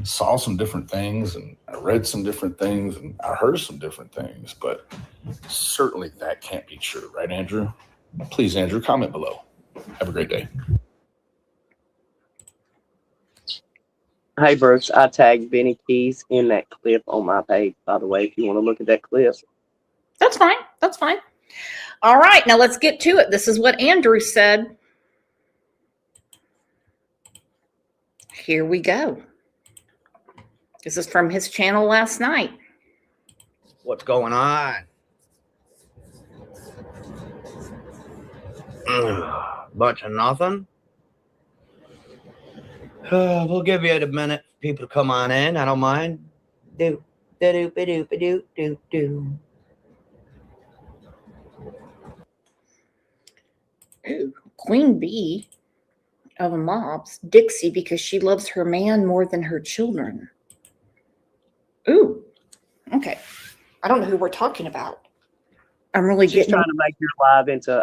saw some different things, and I read some different things, and I heard some different things, but certainly that can't be true, right, Andrew? Please, Andrew, comment below. Have a great day. Hey, Brooks, I tagged Benny Keys in that clip on my page, by the way, if you want to look at that clip. That's fine. That's fine. All right, now let's get to it. This is what Andrew said. Here we go. This is from his channel last night. What's going on? Bunch of nothing. We'll give you a minute for people to come on in. I don't mind. Do do do do do do do. Ooh, Queen Bee of mobs, Dixie, because she loves her man more than her children. Ooh, okay. I don't know who we're talking about. I'm really She's getting. trying to make your live into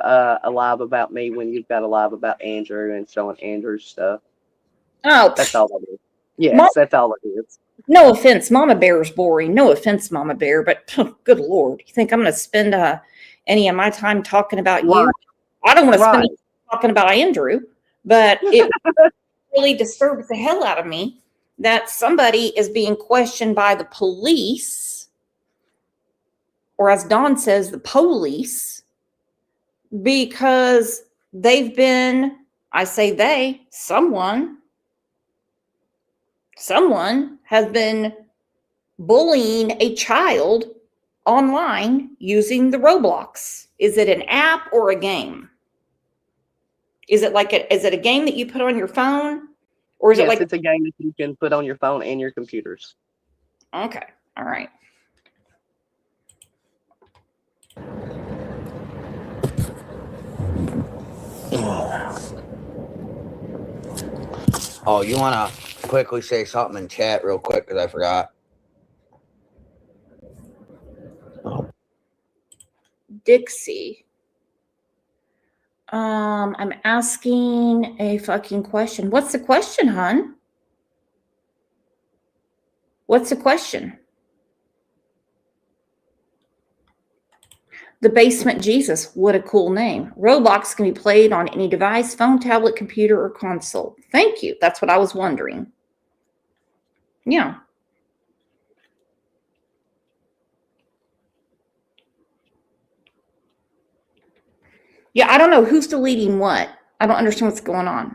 a live about me when you've got a live about Andrew and showing Andrew's stuff. Oh, That's all it is. Yes, Mom- that's all it is. No offense, Mama Bear is boring. No offense, Mama Bear, but good Lord, you think I'm going to spend any of my time talking about you? Right. I don't want to spend Right. any time talking about Andrew, but it really disturbs the hell out of me that somebody is being questioned by the police, or as Dawn says, the police, because they've been, I say they, someone has been bullying a child online using the Roblox. Is it an app or a game? Is it a game that you put on your phone? Or is it Yes, like it's a game that you can put on your phone and your computers. Okay. All right. Oh, you want to quickly say something in chat real quick because I forgot. Dixie. I'm asking a fucking question. What's the question, hon? What's the question? The Basement Jesus. What a cool name. Roblox can be played on any device, phone, tablet, computer, or console. Thank you. That's what I was wondering. Yeah. Yeah, I don't know who's deleting what. I don't understand what's going on.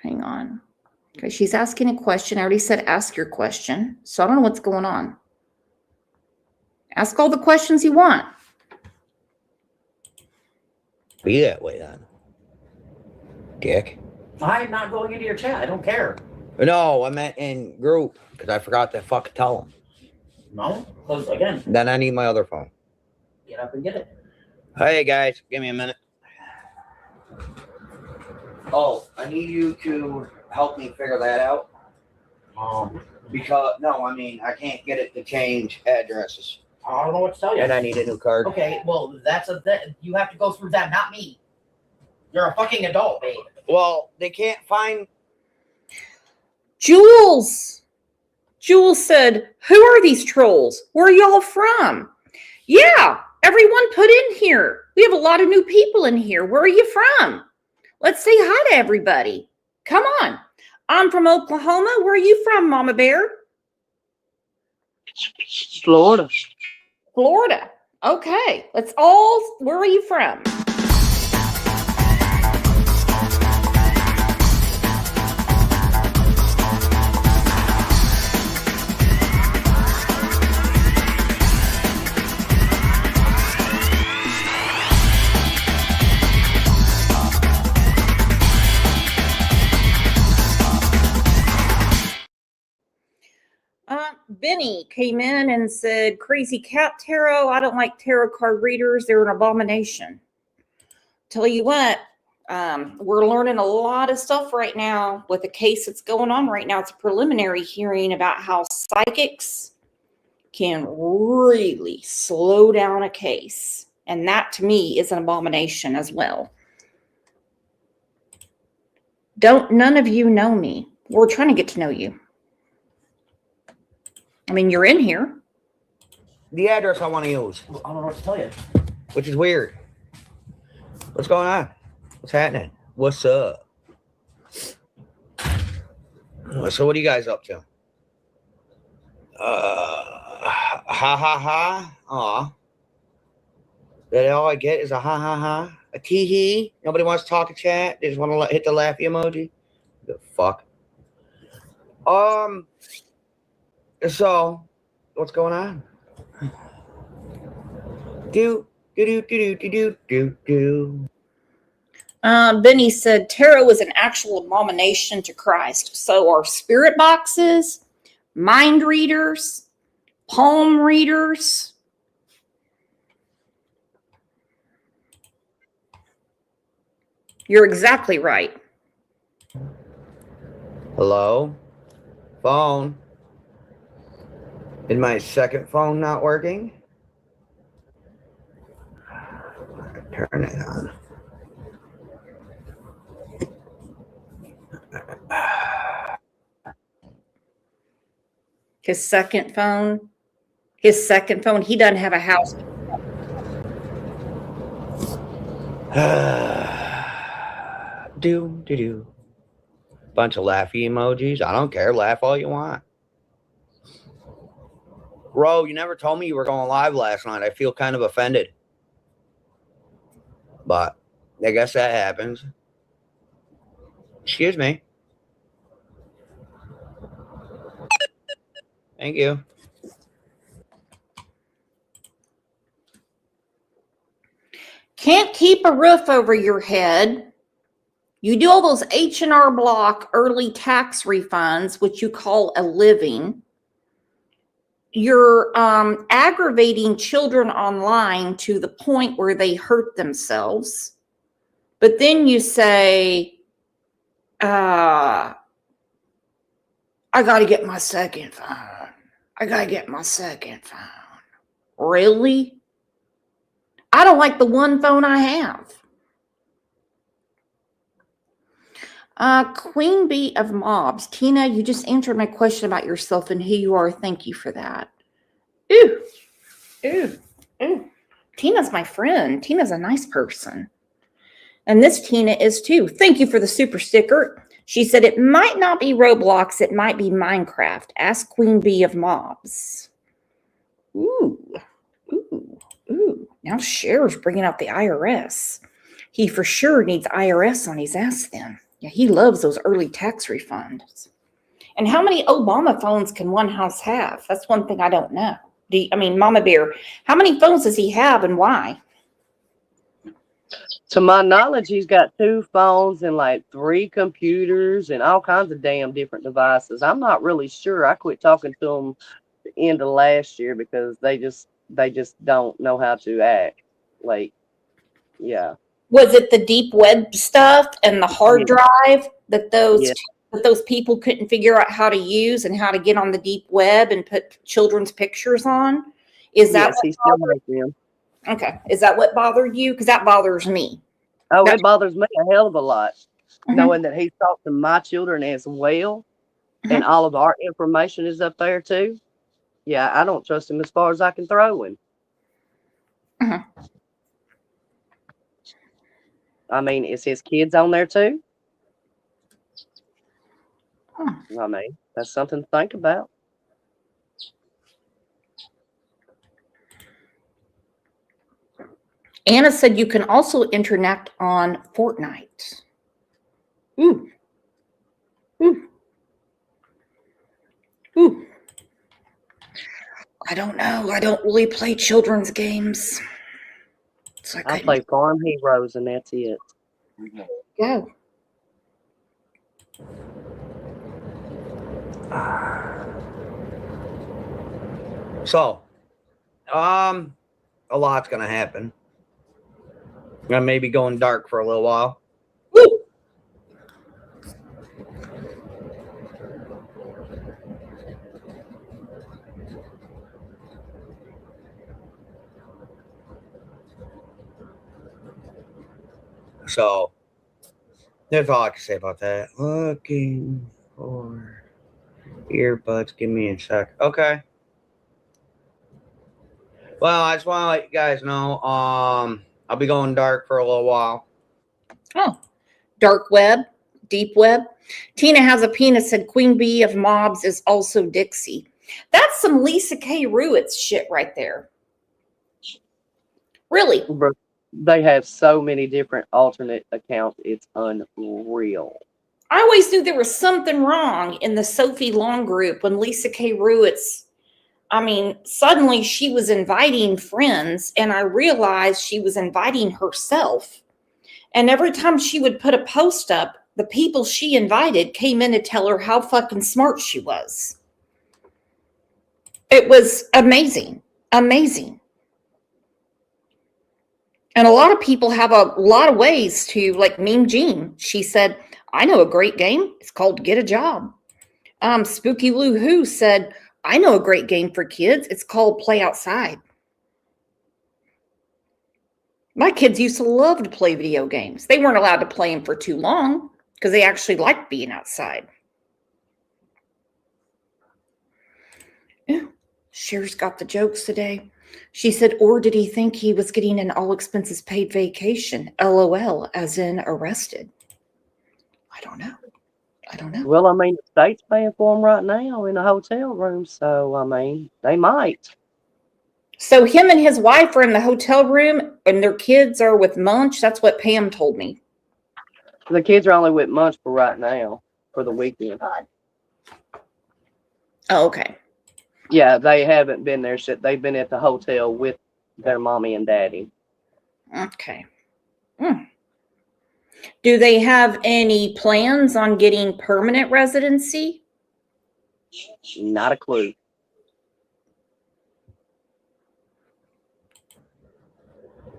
Hang on. Okay, she's asking a question. I already said ask your question. So I don't know what's going on. Ask all the questions you want. Be that way then. Dick. I'm not going into your chat. I don't care. No, I meant in group because I forgot to fucking tell them. No? Because, again, Then I need my other phone. get up and get it. Hey guys, give me a minute. Oh, I need you to help me figure that out. Because I can't get it to change addresses. I don't know what to tell you. And I need a new card. Okay, well, you have to go through that, not me. You're a fucking adult, babe. Well, they can't find. Jules said, who are these trolls? Where are y'all from? Yeah, everyone put in here. We have a lot of new people in here. Where are you from? Let's say hi to everybody. Come on. I'm from Oklahoma. Where are you from, Mama Bear? Florida. Florida. Okay. Where are you from? Benny came in and said, Crazy Cat Tarot, I don't like tarot card readers. They're an abomination. Tell you what, we're learning a lot of stuff right now with the case that's going on right now. It's a preliminary hearing about how psychics can really slow down a case. And that, to me, is an abomination as well. None of you know me. We're trying to get to know you. I mean, you're in here. The address I want to use. I don't know what to tell you. Which is weird. What's going on? What's happening? What's up? So what are you guys up to? Ha ha ha. Aw. That all I get is a ha ha ha. A tee hee. Nobody wants to talk in chat. They just want to hit the laughy emoji. The fuck. So, what's going on? Do do do do do do do. Benny said tarot is an actual abomination to Christ. So are spirit boxes, mind readers, palm readers. You're exactly right. Hello? Phone? Is my second phone not working? Turn it on. His second phone. He doesn't have a house. Do do do. Bunch of laughy emojis. I don't care. Laugh all you want. Bro, you never told me you were going live last night. I feel kind of offended. But I guess that happens. Excuse me. Thank you. Can't keep a roof over your head. You do all those H&R Block early tax refunds, which you call a living. You're aggravating children online to the point where they hurt themselves. But then you say, I got to get my second phone. I got to get my second phone. Really? I don't like the one phone I have. Queen Bee of Mobs. Tina, you just answered my question about yourself and who you are. Thank you for that. Ooh. Ooh. Ooh. Tina's my friend. Tina's a nice person. And this Tina is too. Thank you for the super sticker. She said it might not be Roblox. It might be Minecraft. Ask Queen Bee of Mobs. Ooh. Ooh. Ooh. Now Cher's bringing out the IRS. He for sure needs IRS on his ass then. Yeah, he loves those early tax refunds. And how many Obama phones can one house have? That's one thing I don't know. Mama Bear, how many phones does he have and why? To my knowledge, he's got 2 phones and like 3 computers and all kinds of damn different devices. I'm not really sure. I quit talking to him the end of last year because they just don't know how to act. Like, yeah. Was it the deep web stuff and the hard drive that those people couldn't figure out how to use and how to get on the deep web and put children's pictures on? Is that yes, he still has them. Okay. Is that what bothered you? Because that bothers me. Oh, it bothers me a hell of a lot, knowing that he's talked to my children as well, and all of our information is up there too. Yeah, I don't trust him as far as I can throw him. I mean, is his kids on there too? I mean, that's something to think about. Anna said you can also interact on Fortnite. Ooh. Ooh. Ooh. I don't know. I don't really play children's games. So I play Farm Heroes and that's it. Go. So, a lot's gonna happen. I may be going dark for a little while. Woo! So, that's all I can say about that. Looking for earbuds. Give me a sec. Okay. Well, I just want to let you guys know. I'll be going dark for a little while. Oh, dark web, deep web. Tina has a penis, said Queen Bee of Mobs is also Dixie. That's some Lisa K. Ruitt's shit right there. Really? They have so many different alternate accounts. It's unreal. I always knew there was something wrong in the Sophie Long group when Lisa K. Ruitt's I mean, suddenly she was inviting friends, and I realized she was inviting herself. And every time she would put a post up, the people she invited came in to tell her how fucking smart she was. It was amazing. Amazing. And a lot of people have a lot of ways to, like Mean Jean. She said, I know a great game. It's called Get a Job. Spooky Lou Who said, I know a great game for kids. It's called Play Outside. My kids used to love to play video games. They weren't allowed to play them for too long because they actually liked being outside. Yeah, Cher's got the jokes today. She said, or did he think he was getting an all expenses paid vacation? LOL, as in arrested. I don't know. I don't know. Well, I mean, the state's paying for them right now in a hotel room, so I mean, they might. So him and his wife are in the hotel room and their kids are with Munch. That's what Pam told me. The kids are only with Munch for right now, for the weekend. Oh, okay. Yeah, they haven't been there. They've been at the hotel with their mommy and daddy. Okay. Do they have any plans on getting permanent residency? Not a clue.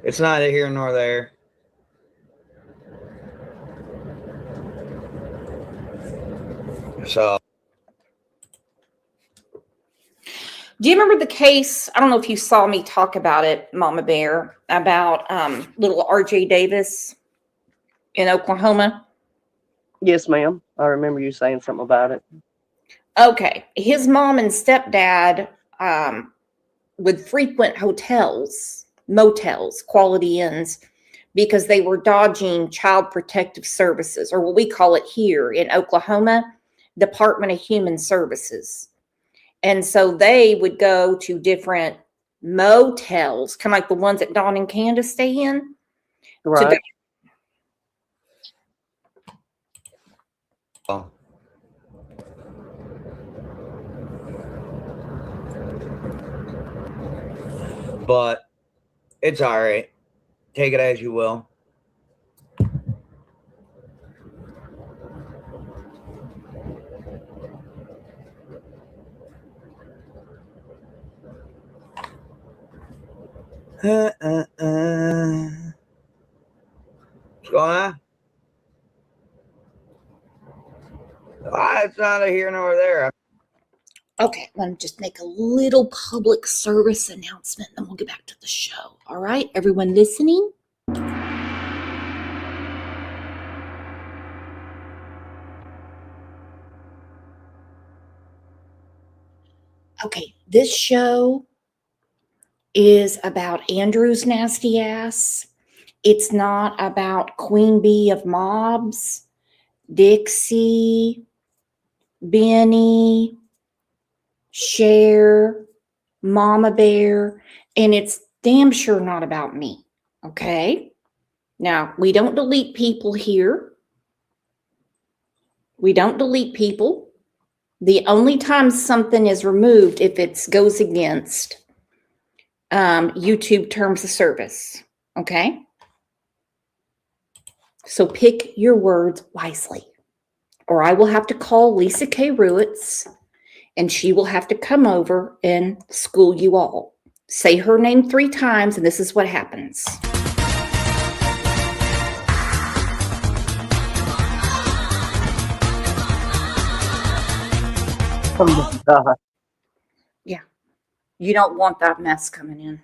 It's neither here nor there. So, Do you remember the case? I don't know if you saw me talk about it, Mama Bear, about little RJ Davis in Oklahoma. Yes, ma'am. I remember you saying something about it. Okay. His mom and stepdad would frequent hotels, motels, Quality Inns, because they were dodging Child Protective Services, or what we call it here in Oklahoma, Department of Human Services. And so they would go to different motels, kind of like the ones that Dawn and Candace stay in. Right. oh. But it's all right. Take it as you will. What's going on? It's neither here nor there. Okay, let me just make a little public service announcement, then we'll get back to the show. All right, everyone listening? Okay, this show is about Andrew's nasty ass. It's not about Queen Bee of Mobs, Dixie, Benny, Cher, Mama Bear, and it's damn sure not about me. Okay? Now, we don't delete people here. We don't delete people. The only time something is removed if it goes against YouTube terms of service. Okay? So pick your words wisely, or I will have to call Lisa K. Ruitz, and she will have to come over and school you all. Say her name 3 times, and this is what happens. Oh my God. Yeah. You don't want that mess coming in.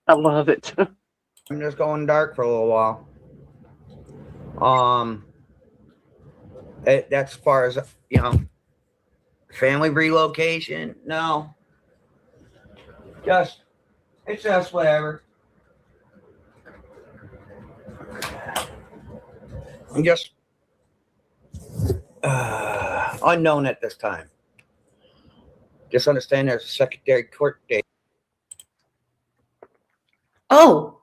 I love it. I'm just going dark for a little while. That's as far as, family relocation. No. It's just whatever. I'm just unknown at this time. Just understand there's a secondary court date. Oh,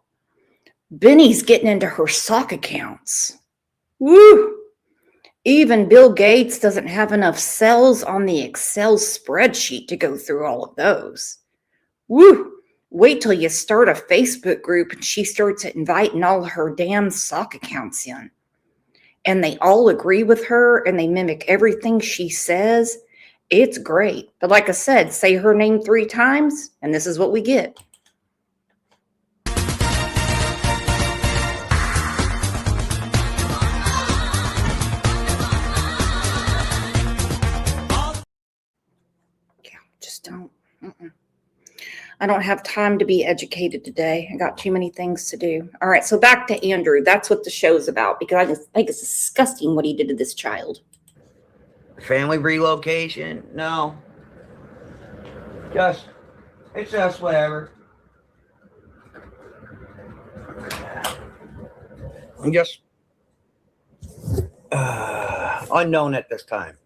Benny's getting into her sock accounts. Woo! Even Bill Gates doesn't have enough cells on the Excel spreadsheet to go through all of those. Woo! Wait till you start a Facebook group and she starts inviting all her damn sock accounts in. And they all agree with her and they mimic everything she says. It's great. But like I said, say her name 3 times and this is what we get. Just don't. I don't have time to be educated today. I got too many things to do. All right, so back to Andrew. That's what the show's about because I just think it's disgusting what he did to this child. Family relocation? No. It's just whatever. I'm just unknown at this time.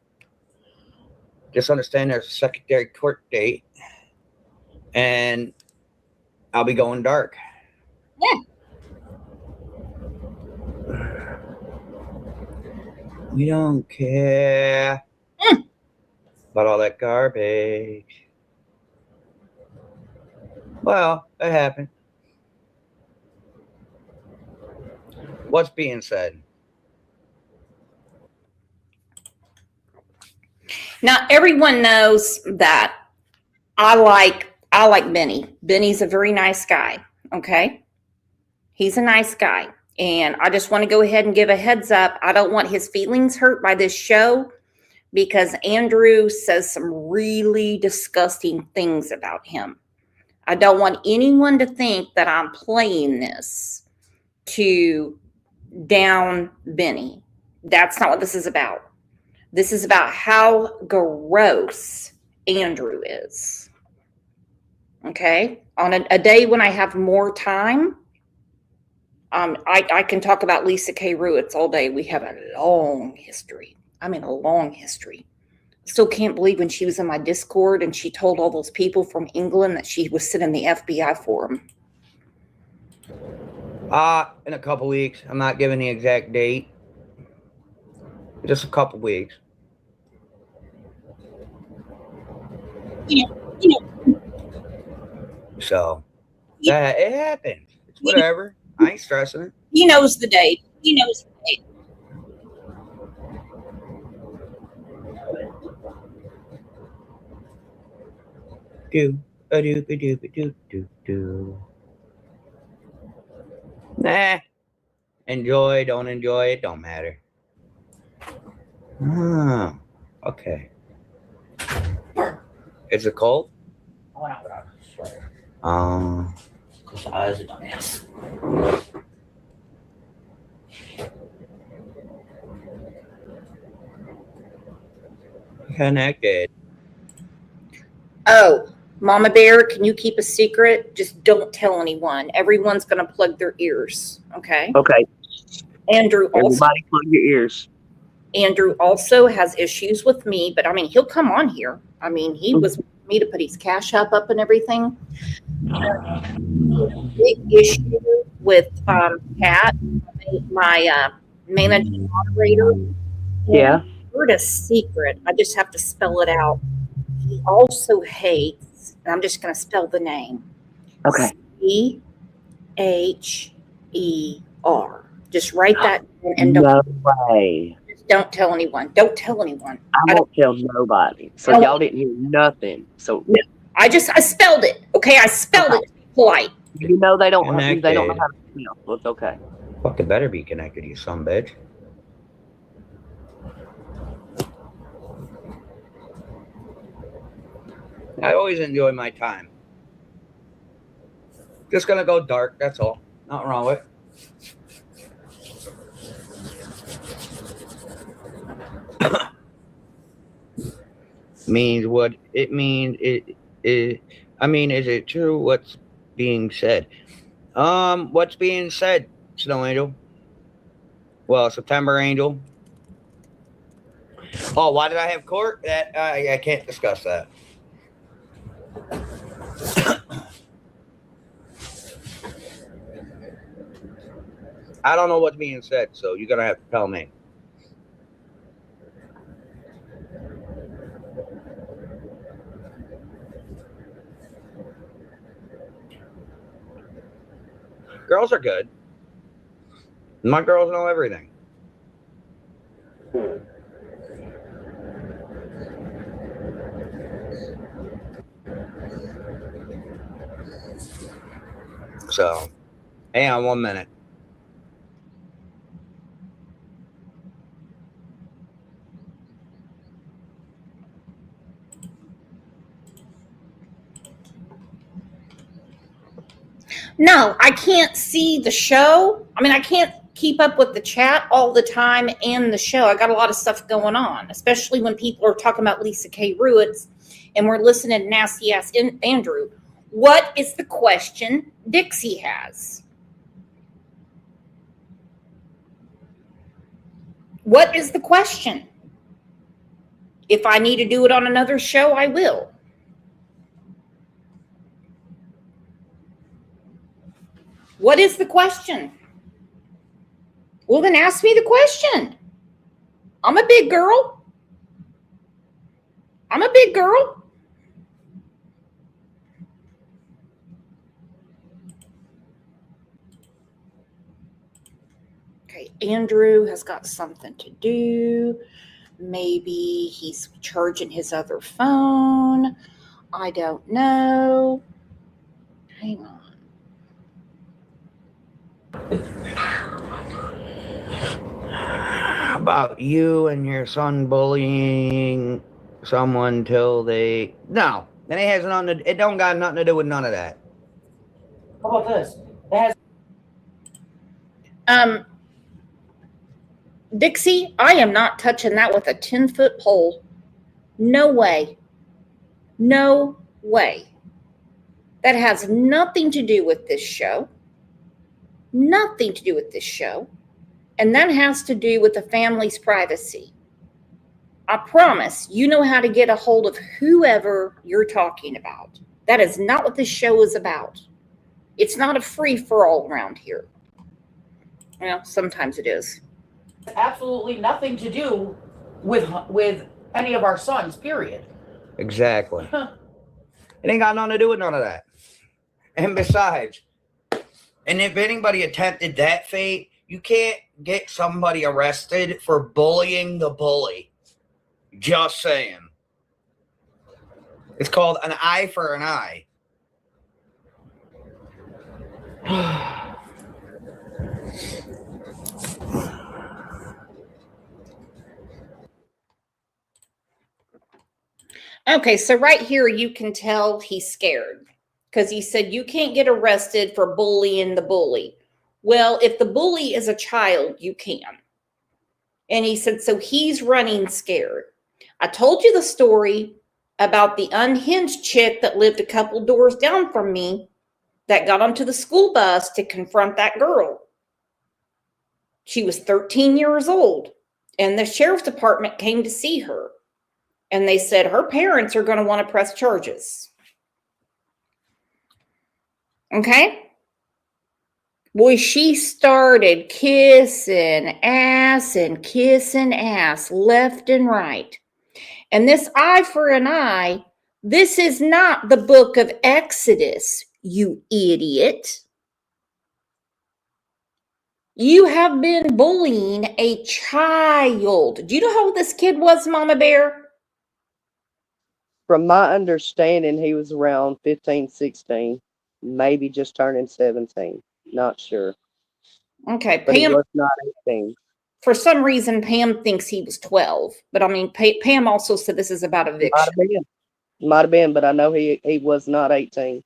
Just understand there's a secondary court date and I'll be going dark. Yeah. We don't care about all that garbage. Well, it happened. What's being said? Now everyone knows that I like Benny. Benny's a very nice guy. Okay. He's a nice guy. And I just want to go ahead and give a heads up. I don't want his feelings hurt by this show because Andrew says some really disgusting things about him. I don't want anyone to think that I'm playing this to down Benny. That's not what this is about. This is about how gross Andrew is. Okay? On a day when I have more time, I can talk about Lisa K. Ruitz all day. We have a long history. I mean, a long history. Still can't believe when she was in my Discord and she told all those people from England that she was sitting in the FBI for them. In a couple weeks. I'm not giving the exact date. Just a couple weeks. So, that it happens. It's whatever. I ain't stressing it. He knows the date. He knows the date. Do. Nah. Enjoy, don't enjoy, it don't matter. Oh, okay. Is it cold? I went out without a sweater. Close the eyes, dumbass. Connected. Oh, Mama Bear, can you keep a secret? Just don't tell anyone. Everyone's going to plug their ears. Okay. Okay. Andrew also. Everybody plug your ears. Andrew also has issues with me, but I mean, he'll come on here. I mean, he was with me to put his Cash App up and everything. Big issue with Pat, my managing moderator. Yeah. I heard a secret. I just have to spell it out. He also hates, and I'm just going to spell the name. Okay. CHER. Just write that down and No way. don't tell anyone. Don't tell anyone. I won't tell nobody. So y'all didn't hear nothing. So No, I spelled it. Okay, I spelled it to be polite. you know they don't know how to Connected. spell. So it's okay. Fuck, it better be connected, you son of a bitch. I always enjoy my time. Just gonna go dark, that's all. Nothing wrong with it. Means what it means. I mean, is it true what's being said? What's being said, Snow Angel? Well, September Angel. Oh, why did I have court? That I can't discuss that. I don't know what's being said, so you're gonna have to tell me. Girls are good. My girls know everything. So, hang on 1 minute. No, I can't see the show. I mean, I can't keep up with the chat all the time and the show. I got a lot of stuff going on, especially when people are talking about Lisa K. Ruitz and we're listening to Nasty Ass Andrew. What is the question Dixie has? What is the question? If I need to do it on another show, I will. What is the question? Well, then ask me the question. I'm a big girl. I'm a big girl. Okay, Andrew has got something to do. Maybe he's charging his other phone. I don't know. Hang on. How about you and your son bullying someone till they... No, it has nothing to, it don't got nothing to do with none of that. How about this? It has Dixie, I am not touching that with a 10-foot pole. No way. No way. That has nothing to do with this show. Nothing to do with this show. And that has to do with the family's privacy. I promise you know how to get a hold of whoever you're talking about. That is not what this show is about. It's not a free-for-all around here. Well, sometimes it is. absolutely nothing to do with any of our sons, period. Exactly. It ain't got nothing to do with none of that. And besides, and if anybody attempted that fate, you can't get somebody arrested for bullying the bully. Just saying. It's called an eye for an eye. Okay, so right here you can tell he's scared because he said you can't get arrested for bullying the bully. Well, if the bully is a child, you can. And he said, so he's running scared. I told you the story about the unhinged chick that lived a couple doors down from me that got onto the school bus to confront that girl. She was 13 years old, and the sheriff's department came to see her. And they said her parents are going to want to press charges. Okay? Boy, she started kissing ass and kissing ass left and right. And this eye for an eye, this is not the book of Exodus, you idiot. You have been bullying a child. Do you know how old this kid was, Mama Bear? From my understanding, he was around 15, 16, maybe just turning 17. Not sure. Okay, But he Pam, was not 18. for some reason, Pam thinks he was 12. But I mean, Pam also said this is about eviction. Might have been, but I know he was not 18.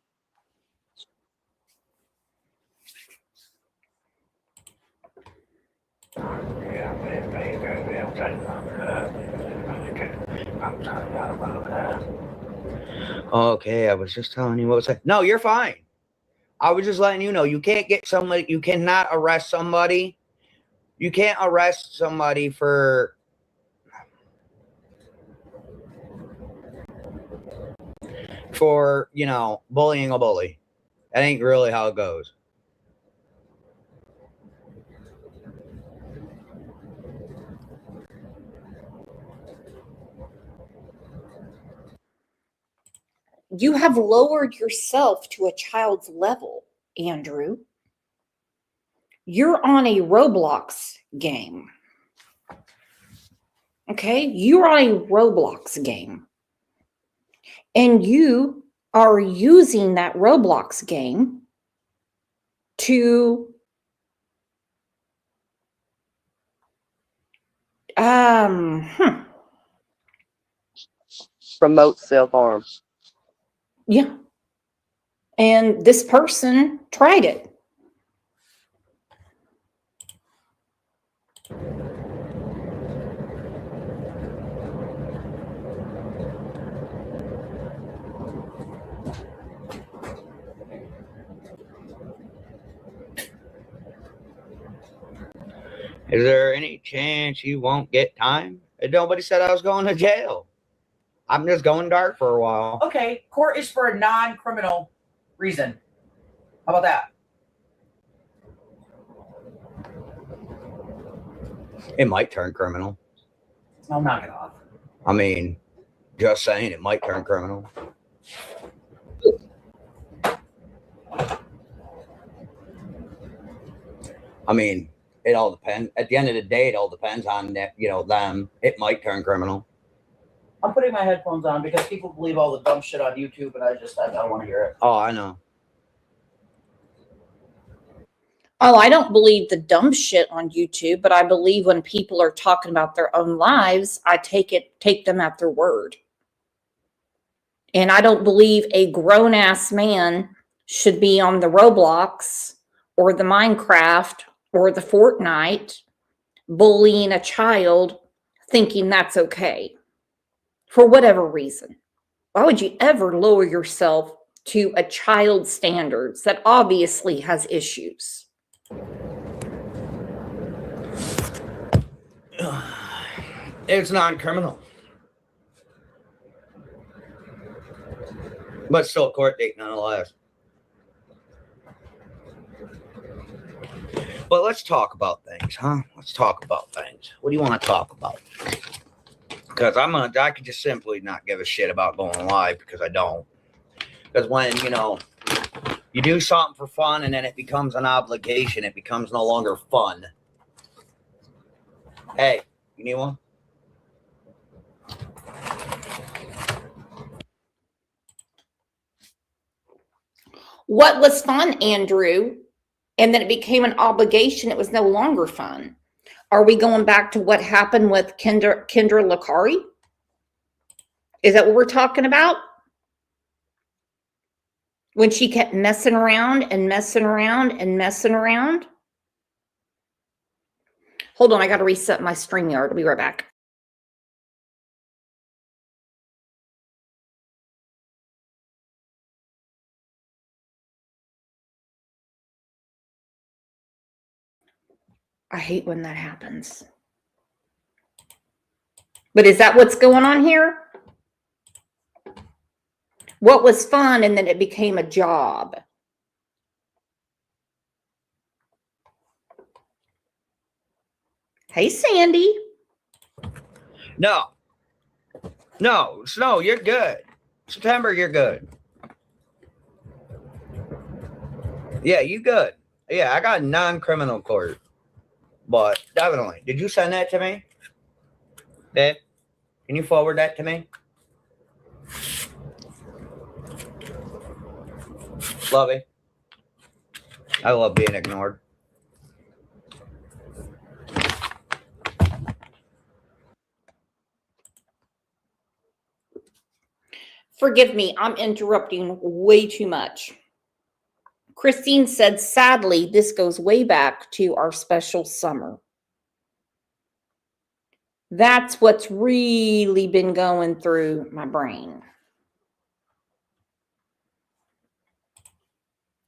Okay, I was just telling you what was that. No, you're fine. I was just letting you know you can't get somebody, you cannot arrest somebody. You can't arrest somebody for bullying a bully. That ain't really how it goes. You have lowered yourself to a child's level, Andrew. You're on a Roblox game. Okay? You're on a Roblox game. And you are using that Roblox game to Promote self-harm. yeah. And this person tried it. Is there any chance you won't get time? Nobody said I was going to jail. I'm just going dark for a while. Okay, court is for a non-criminal reason. How about that? It might turn criminal. No, knock it off. I mean, just saying, it might turn criminal. I mean, it all depends. At the end of the day, it all depends on that, them. It might turn criminal. I'm putting my headphones on because people believe all the dumb shit on YouTube, and I don't want to hear it. Oh, I know. Oh, I don't believe the dumb shit on YouTube, but I believe when people are talking about their own lives, I take them at their word. And I don't believe a grown-ass man should be on the Roblox or the Minecraft or the Fortnite bullying a child thinking that's okay for whatever reason. Why would you ever lower yourself to a child's standards that obviously has issues? It's non-criminal. But still a court date nonetheless. But let's talk about things, huh? Let's talk about things. What do you want to talk about? Because I could just simply not give a shit about going live because I don't. Because when, you do something for fun and then it becomes an obligation, it becomes no longer fun. Hey, you need one? What was fun, Andrew, and then it became an obligation, it was no longer fun. Are we going back to what happened with Kendra Lakari? Is that what we're talking about? When she kept messing around and messing around and messing around? Hold on, I got to reset my StreamYard. I'll be right back. I hate when that happens. But is that what's going on here? What was fun and then it became a job? Hey, Sandy. No, Snow, you're good. September, you're good. Yeah, you good. Yeah, I got non-criminal court. But definitely. Did you send that to me? Babe? Can you forward that to me? Love it. I love being ignored. Forgive me, I'm interrupting way too much. Christine said, sadly, this goes way back to our special summer. That's what's really been going through my brain.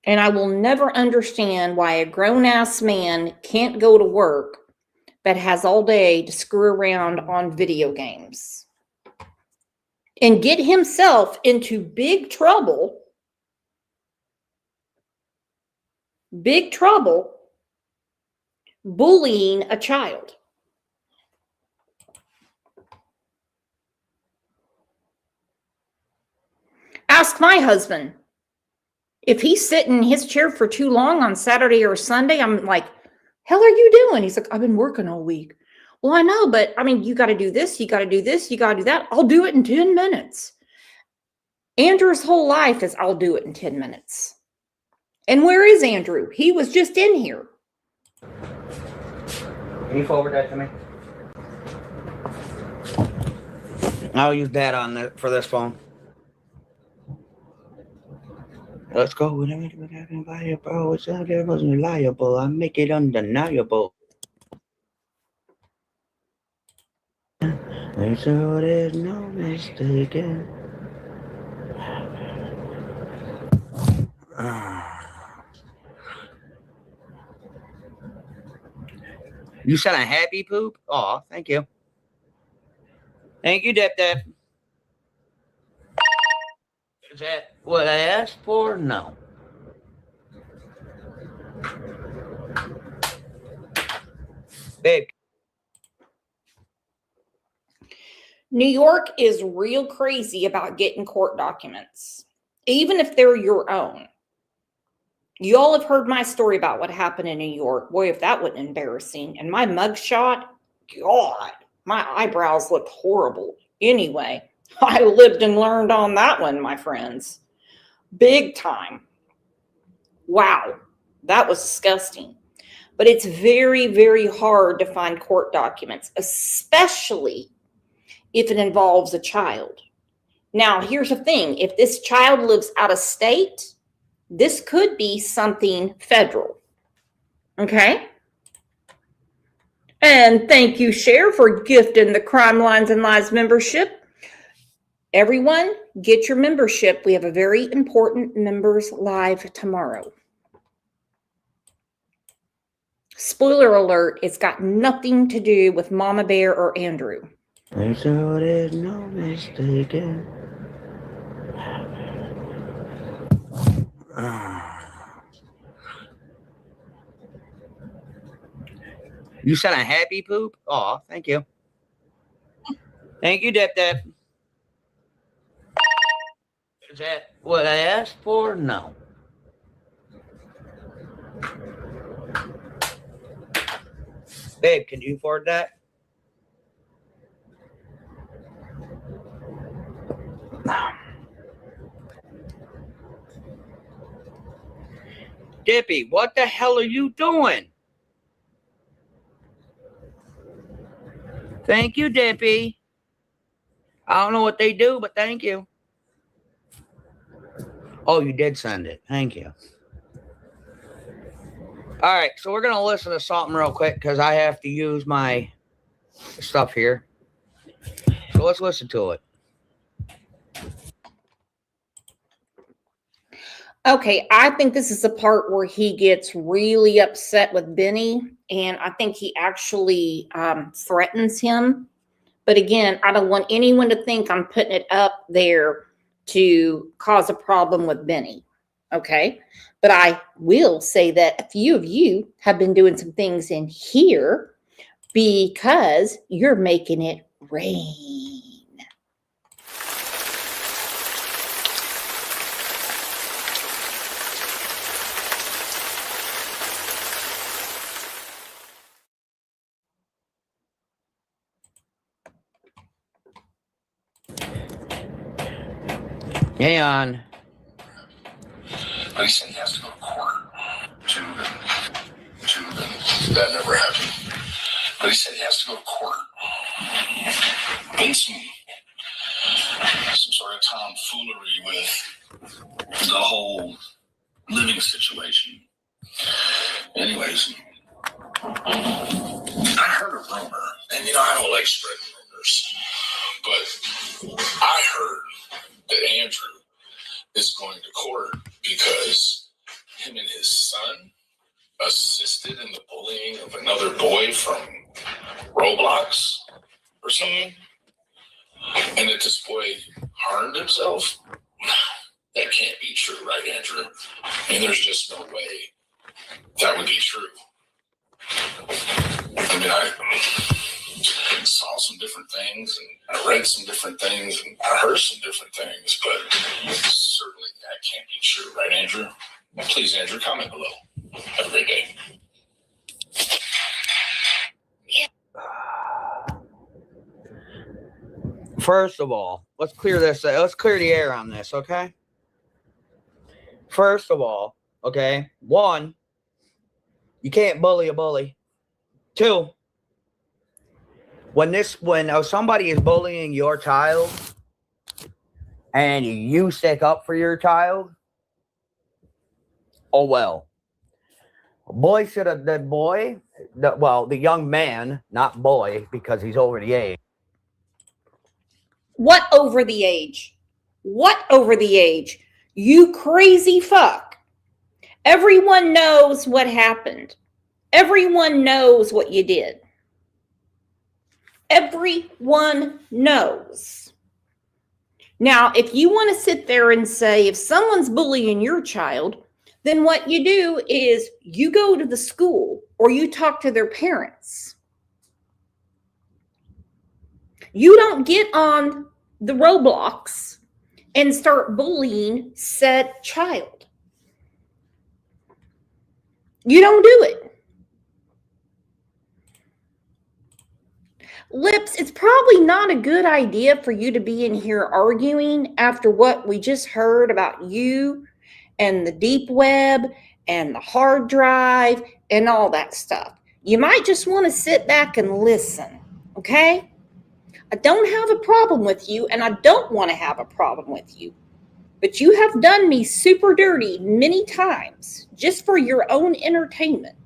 And I will never understand why a grown-ass man can't go to work but has all day to screw around on video games and get himself into big trouble bullying a child. Ask my husband. If he's sitting in his chair for too long on Saturday or Sunday, I'm like, Hell are you doing? He's like, I've been working all week. Well, I know, but I mean, you got to do this, you got to do this, you got to do that. I'll do it in 10 minutes. Andrew's whole life is I'll do it in 10 minutes. And where is Andrew? He was just in here. Can you forward that to me? I'll use that for this phone. Let's go. Whatever I can buy it, bro. It's not there wasn't reliable. I make it undeniable. Make sure there's no mistake. You said a happy poop? Oh, thank you. Thank you, Dep Dep. Is that what I asked for? No. Babe. New York is real crazy about getting court documents, even if they're your own. You all have heard my story about what happened in New York. Boy, if that wasn't embarrassing. And my mugshot, God, my eyebrows looked horrible. Anyway, I lived and learned on that one, my friends. Big time. Wow, that was disgusting. But it's very, very hard to find court documents, especially if it involves a child. Now, here's the thing. If this child lives out of state, this could be something federal. Okay? And thank you, Cher, for gifting the Crime Lines and Lies membership. Everyone, get your membership. We have a very important members live tomorrow. Spoiler alert, it's got nothing to do with Mama Bear or Andrew. Make sure there's no mistake. You said a happy poop? Oh, thank you. Thank you, Dep Dep. Is that what I asked for? No. Babe, can you forward that? Dippy, what the hell are you doing? Thank you, Dippy. I don't know what they do, but thank you. Oh, you did send it. Thank you. All right, so we're going to listen to something real quick because I have to use my stuff here. So let's listen to it. Okay, I think this is the part where he gets really upset with Benny, and I think he actually threatens him. But again, I don't want anyone to think I'm putting it up there to cause a problem with Benny, okay? But I will say that a few of you have been doing some things in here because you're making it rain. Hang on. But he said he has to go to court. That never happened. But he said he has to go to court. Been some sort of tomfoolery with the whole living situation. Anyways, I heard a rumor, and I don't like spreading rumors, but I heard that Andrew is going to court because him and his son assisted in the bullying of another boy from Roblox or something, and that this boy harmed himself. That can't be true, right, Andrew? And there's just no way that would be true. I mean, I saw some different things, and I read some different things, and I heard some different things, but certainly that can't be true, right, Andrew? Please, Andrew, comment below. Have a great day. First of all, let's clear this. Let's clear the air on this, okay? First of all, okay, 1, you can't bully a bully. 2, when somebody is bullying your child and you stick up for your child, oh well. The young man, not boy, because he's over the age. What over the age? What over the age? You crazy fuck. Everyone knows what happened. Everyone knows what you did. Everyone knows. Now, if you want to sit there and say, if someone's bullying your child, then what you do is you go to the school or you talk to their parents. You don't get on the Roblox and start bullying said child. You don't do it. Lips, it's probably not a good idea for you to be in here arguing after what we just heard about you and the deep web and the hard drive and all that stuff. You might just want to sit back and listen, okay? I don't have a problem with you, and I don't want to have a problem with you. But you have done me super dirty many times just for your own entertainment,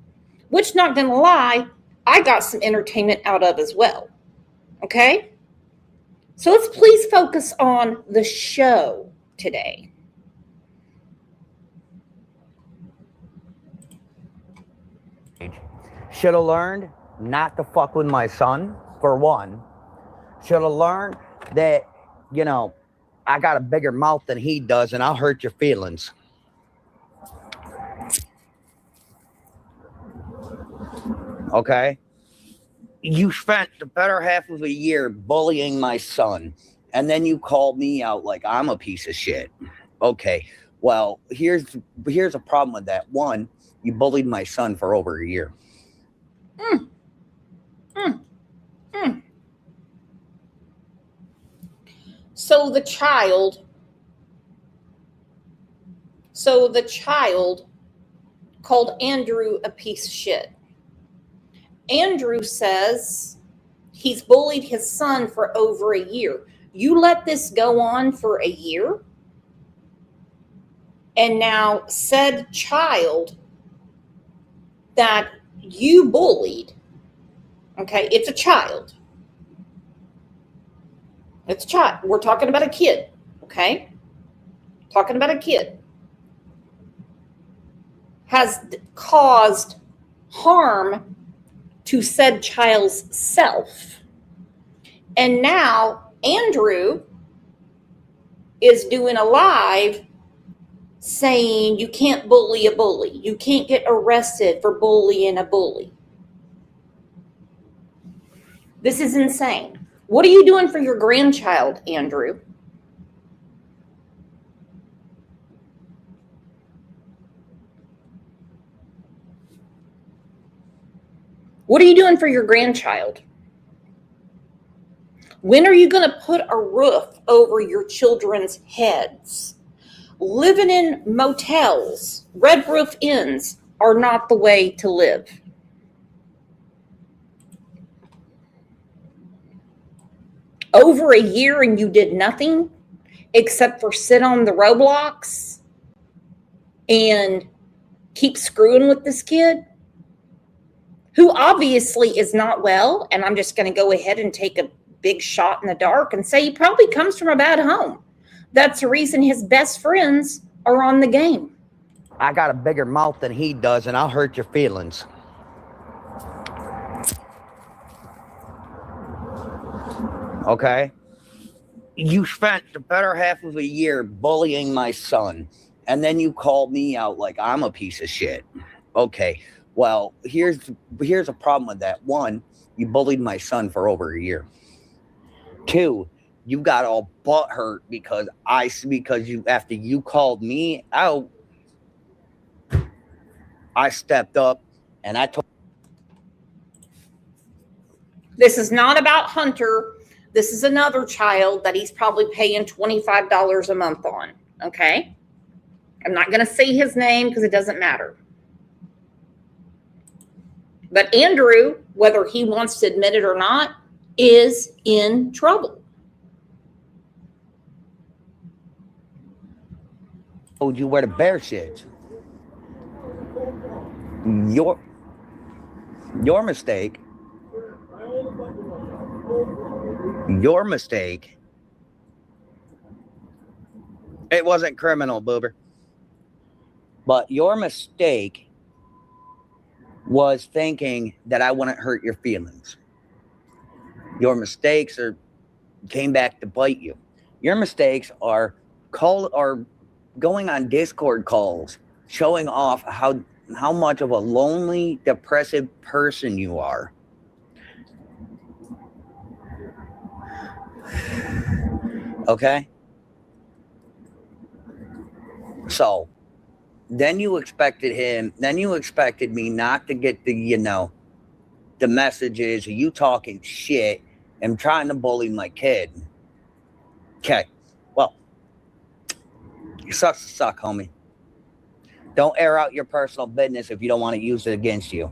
which, not gonna lie, I got some entertainment out of as well. Okay? So let's please focus on the show today. Should have learned not to fuck with my son, for one. Should have learned that, I got a bigger mouth than he does, and I'll hurt your feelings. Okay? You spent the better half of a year bullying my son, and then you called me out like I'm a piece of shit. Okay, well, here's a problem with that. 1, you bullied my son for over a year. So the child called Andrew a piece of shit. Andrew says he's bullied his son for over a year. You let this go on for a year, and now said child that you bullied, okay, it's a child. It's a child. We're talking about a kid, okay? Talking about a kid. Has caused harm to said child's self. And now Andrew is doing a live saying you can't bully a bully. You can't get arrested for bullying a bully. This is insane. What are you doing for your grandchild, Andrew? What are you doing for your grandchild? When are you going to put a roof over your children's heads? Living in motels, red roof inns are not the way to live. Over a year and you did nothing except for sit on the Roblox and keep screwing with this kid who obviously is not well. And I'm just going to go ahead and take a big shot in the dark and say he probably comes from a bad home. That's the reason his best friends are on the game. I got a bigger mouth than he does, and I'll hurt your feelings. Okay? You spent the better half of a year bullying my son, and then you called me out like I'm a piece of shit. Okay, well, here's a problem with that. 1, you bullied my son for over a year. 2, you got all butthurt because after you called me out, I stepped up and I told. This is not about Hunter This is another child that he's probably paying $25 a month on. Okay. I'm not going to say his name because it doesn't matter. But Andrew, whether he wants to admit it or not, is in trouble. Told you where the bear shits. Your mistake. Your mistake. It wasn't criminal, Boober. But your mistake was thinking that I wouldn't hurt your feelings. Your mistakes came back to bite you. Your mistakes are going on Discord calls, showing off how much of a lonely, depressive person you are. Okay? So, then you expected me not to get the messages of you talking shit and trying to bully my kid. Okay. Well, you suck to suck, homie. Don't air out your personal business if you don't want to use it against you.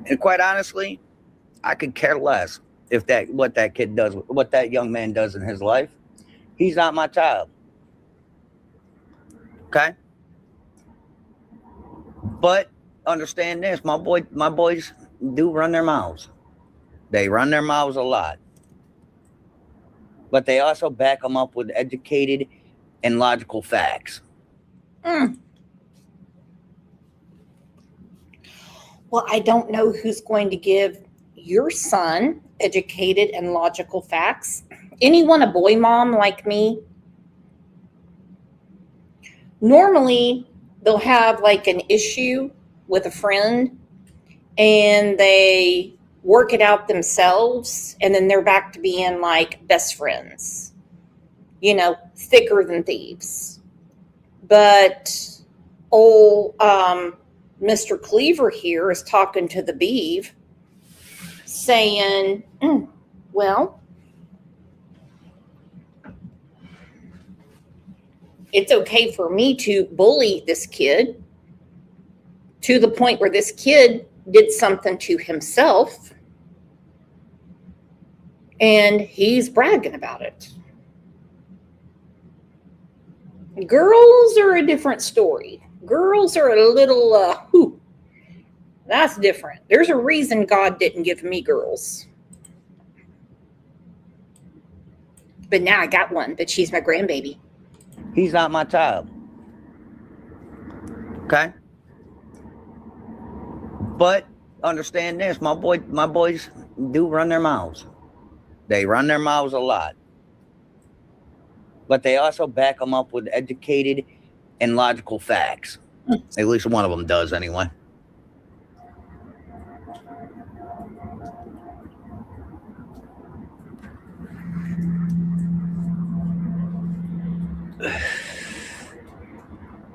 And quite honestly, I could care less what that young man does in his life. He's not my child. Okay? But understand this, my boys do run their mouths. They run their mouths a lot. But they also back them up with educated and logical facts. Well, I don't know who's going to give your son educated and logical facts. Anyone a boy mom like me? Normally, they'll have like an issue with a friend and they work it out themselves, and then they're back to being like best friends, thicker than thieves. But old Mr. Cleaver here is talking to the beeve, saying, well, it's okay for me to bully this kid to the point where this kid did something to himself, and he's bragging about it. Girls are a different story. Girls are a little, that's different. There's a reason God didn't give me girls. But now I got one, but she's my grandbaby. He's not my child. Okay? But understand this, my boys do run their mouths. They run their mouths a lot. But they also back them up with educated and logical facts. At least one of them does, anyway.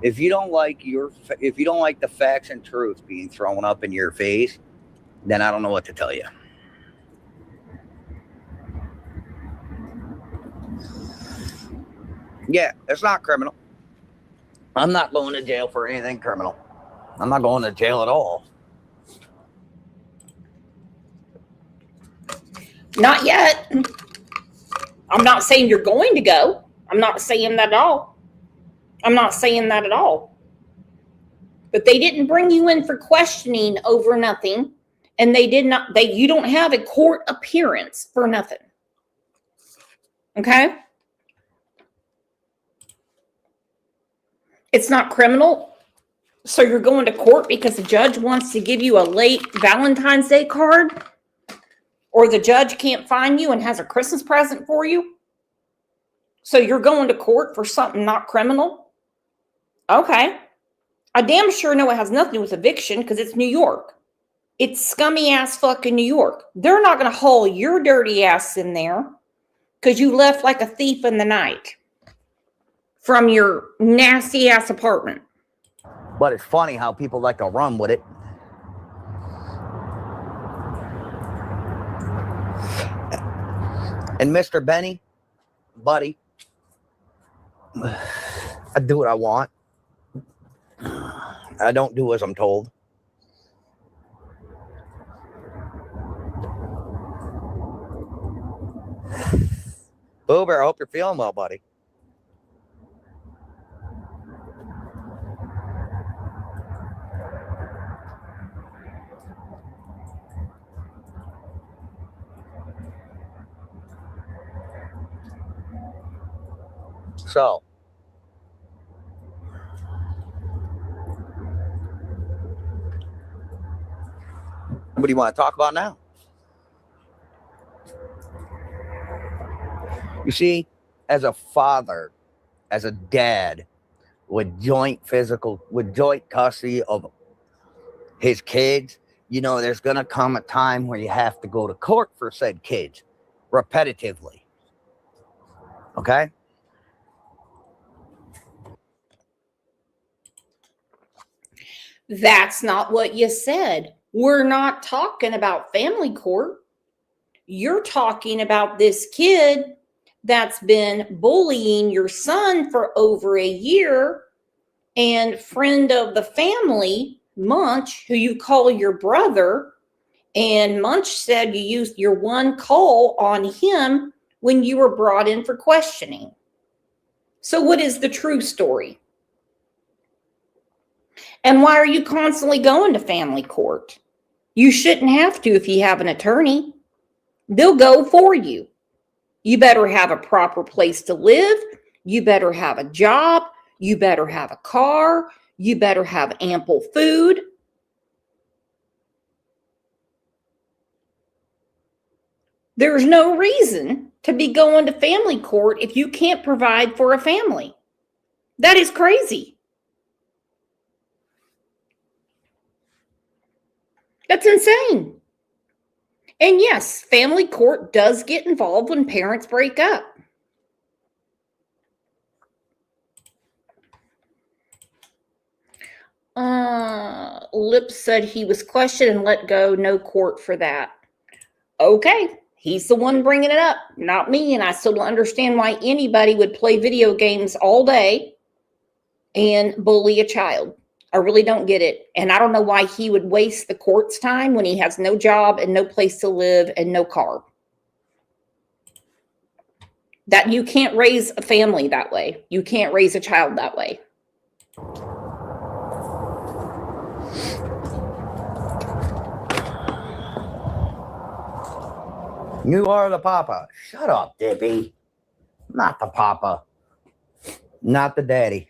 If you don't like the facts and truth being thrown up in your face, then I don't know what to tell you. Yeah, it's not criminal. I'm not going to jail for anything criminal. I'm not going to jail at all. Not yet. I'm not saying you're going to go. I'm not saying that at all. I'm not saying that at all. But they didn't bring you in for questioning over nothing. And you don't have a court appearance for nothing. Okay? It's not criminal. So you're going to court because the judge wants to give you a late Valentine's Day card? Or the judge can't find you and has a Christmas present for you? So you're going to court for something not criminal? Okay. I damn sure know it has nothing to do with eviction because it's New York. It's scummy ass fucking New York. They're not going to haul your dirty ass in there because you left like a thief in the night from your nasty ass apartment. But it's funny how people like to run with it. And Mr. Benny, buddy, I do what I want. I don't do as I'm told. Boober, I hope you're feeling well, buddy. So, what do you want to talk about now? You see, as a father, as a dad, with joint custody of his kids, you know, there's going to come a time where you have to go to court for said kids repetitively. Okay? That's not what you said. We're not talking about family court. You're talking about this kid that's been bullying your son for over a year, and friend of the family, Munch, who you call your brother, and Munch said you used your one call on him when you were brought in for questioning. So what is the true story? And why are you constantly going to family court? You shouldn't have to if you have an attorney. They'll go for you. You better have a proper place to live. You better have a job. You better have a car. You better have ample food. There's no reason to be going to family court if you can't provide for a family. That is crazy. That's insane. And yes, family court does get involved when parents break up. Lips said he was questioned and let go. No court for that. Okay, he's the one bringing it up, not me. And I still don't understand why anybody would play video games all day and bully a child. I really don't get it. And I don't know why he would waste the court's time when he has no job and no place to live and no car. That you can't raise a family that way. You can't raise a child that way. You are the papa. Shut up, Dippy. Not the papa. Not the daddy.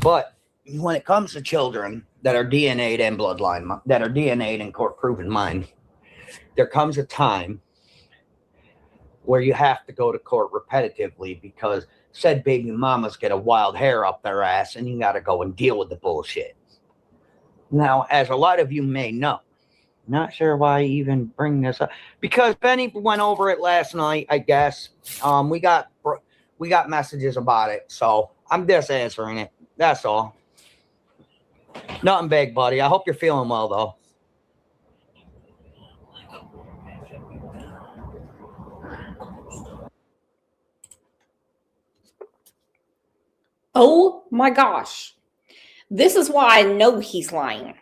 But when it comes to children that are DNA'd and bloodline, that are DNA'd and court-proven mine, there comes a time where you have to go to court repetitively because said baby mamas get a wild hair up their ass and you got to go and deal with the bullshit. Now, as a lot of you may know, not sure why I even bring this up, because Benny went over it last night, I guess. We got messages about it, so I'm just answering it. That's all. Nothing big, buddy. I hope you're feeling well, though. Oh my gosh. This is why I know he's lying.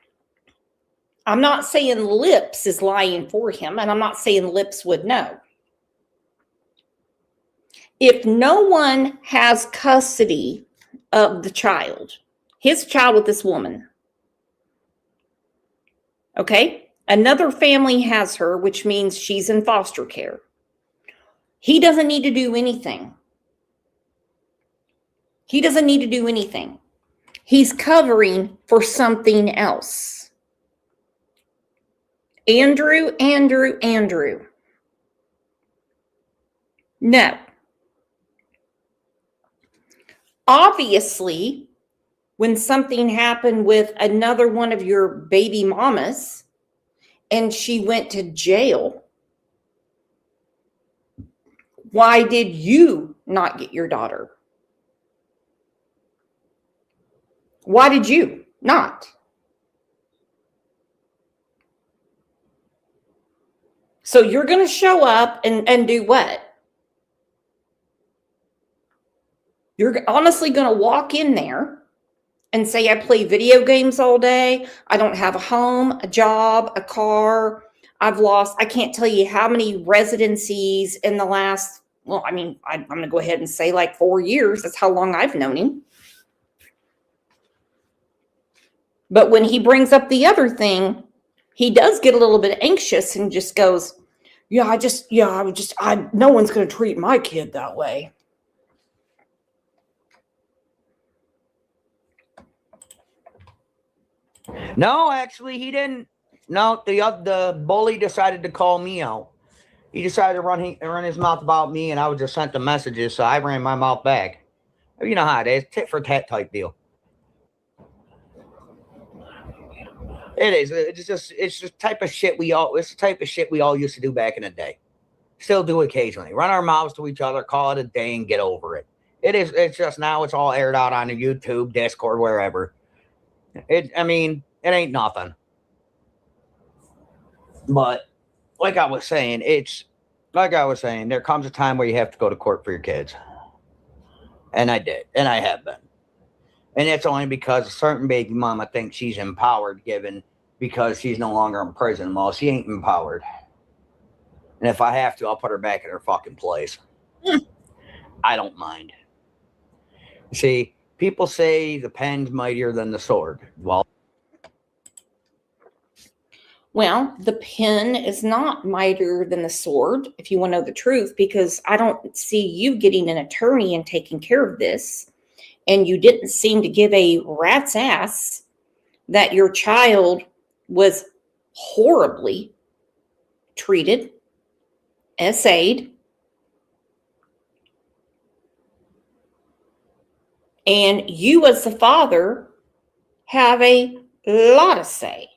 I'm not saying Lips is lying for him, and I'm not saying Lips would know. If no one has custody of the child, his child with this woman, okay, another family has her, which means she's in foster care. He doesn't need to do anything. He doesn't need to do anything. He's covering for something else. Andrew. No. Obviously, when something happened with another one of your baby mamas and she went to jail, why did you not get your daughter? Why did you not? So you're going to show up and do what? You're honestly going to walk in there and say, I play video games all day. I don't have a home, a job, a car. I can't tell you how many residencies in the last, well, I mean, I'm going to go ahead and say like 4 years. That's how long I've known him. But when he brings up the other thing, he does get a little bit anxious and just goes, no one's going to treat my kid that way. No, actually, he didn't. No, the bully decided to call me out. He decided to run his mouth about me, and I was just sent the messages, so I ran my mouth back. You know how it is, tit for tat type deal. It is. It's the type of shit we all used to do back in the day. Still do occasionally. Run our mouths to each other, call it a day, and get over it. It's just now it's all aired out on the YouTube, Discord, wherever. It ain't nothing. But like I was saying, there comes a time where you have to go to court for your kids. And I did, and I have been. And it's only because a certain baby mama thinks she's empowered, because she's no longer in prison. Well, she ain't empowered. And if I have to, I'll put her back in her fucking place. I don't mind. See, people say the pen's mightier than the sword. Well, the pen is not mightier than the sword, if you want to know the truth, because I don't see you getting an attorney and taking care of this. And you didn't seem to give a rat's ass that your child was horribly treated, essayed, and you as the father have a lot of say.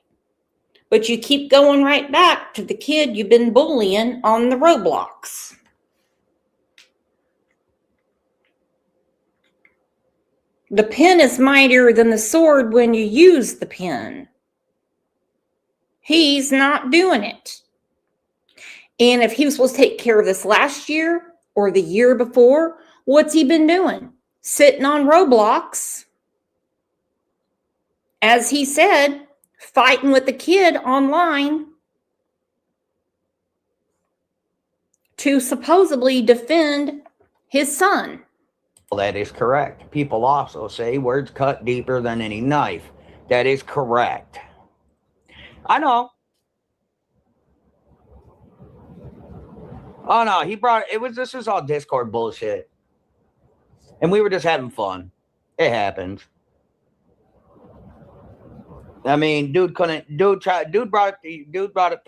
But you keep going right back to the kid you've been bullying on the Roblox. The pen is mightier than the sword when you use the pen. He's not doing it. And if he was supposed to take care of this last year or the year before, what's he been doing? Sitting on Roblox, as he said, fighting with the kid online to supposedly defend his son. Well, that is correct. People also say words cut deeper than any knife. That is correct. I know. Oh no, this is all Discord bullshit. And we were just having fun. It happens. I mean, dude brought it to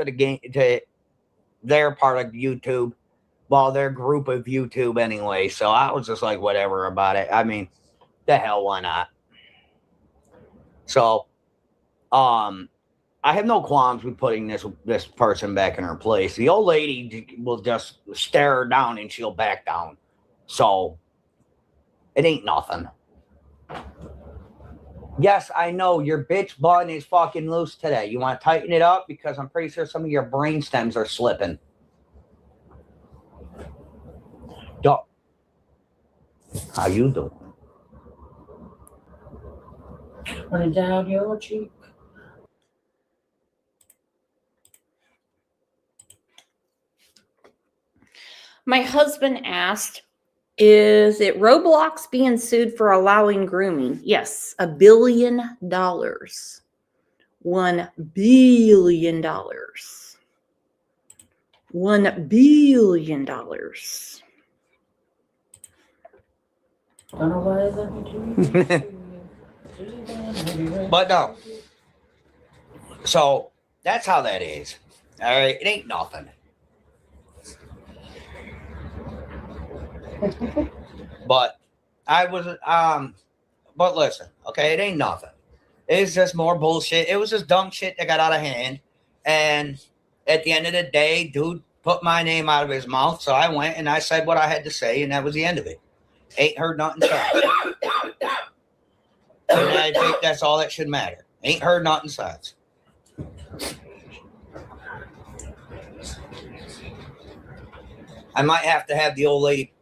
the game, to their part of YouTube, well, their group of YouTube anyway. So I was just like, whatever about it. I mean, the hell, why not? So, I have no qualms with putting this person back in her place. The old lady will just stare her down and she'll back down. So it ain't nothing. Yes, I know your bitch button is fucking loose today. You want to tighten it up? Because I'm pretty sure some of your brain stems are slipping. Duh. How you doing? Running down your cheek. My husband asked, is it Roblox being sued for allowing grooming? Yes, $1 billion. $1 billion. $1 billion. Don't know why is that. But no. So that's how that is. All right, it ain't nothing. But but listen, okay, it ain't nothing. It's just more bullshit. It was just dumb shit that got out of hand. And at the end of the day, dude put my name out of his mouth. So I went and I said what I had to say, and that was the end of it. Ain't heard nothing. And I think that's all that should matter. Ain't heard nothing since. I might have to have the old lady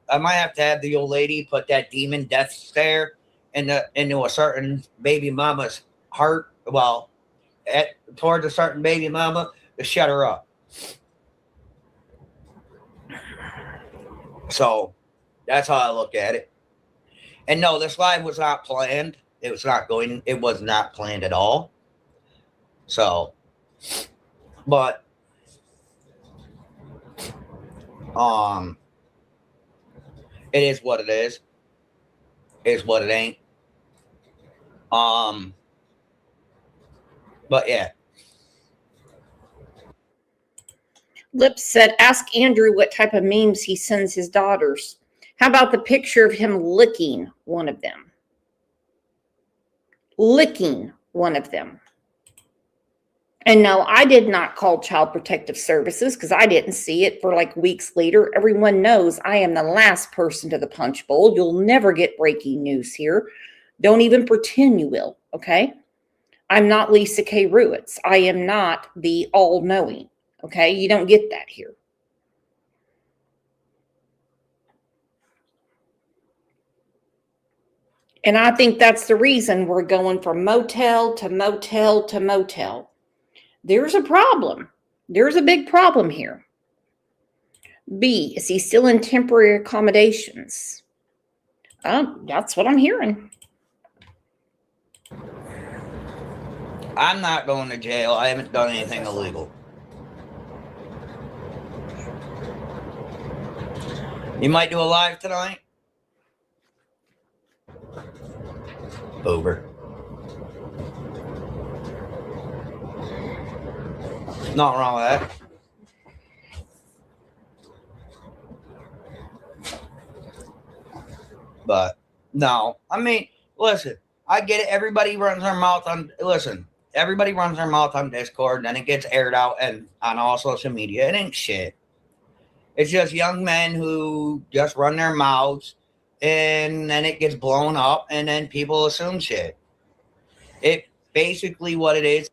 put that demon death stare into a certain baby mama's heart. Well, towards a certain baby mama to shut her up. So that's how I look at it. And no, this live was not planned. It was not planned at all. So, but it is what it is. It is what it ain't. But yeah. Lips said, ask Andrew what type of memes he sends his daughters. How about the picture of him licking one of them? Licking one of them. And no, I did not call Child Protective Services because I didn't see it for like weeks later. Everyone knows I am the last person to the punch bowl. You'll never get breaking news here. Don't even pretend you will, okay? I'm not Lisa K. Ruitz. I am not the all-knowing, okay? You don't get that here. And I think that's the reason we're going from motel to motel to motel. There's a problem. There's a big problem here. B, is he still in temporary accommodations? That's what I'm hearing. I'm not going to jail. I haven't done anything illegal. You might do a live tonight? Over. Nothing wrong with that. But no, I mean, listen, I get it. Everybody runs their mouth on Discord, and then it gets aired out and on all social media. It ain't shit. It's just young men who just run their mouths, and then it gets blown up, and then people assume shit. It basically what it is.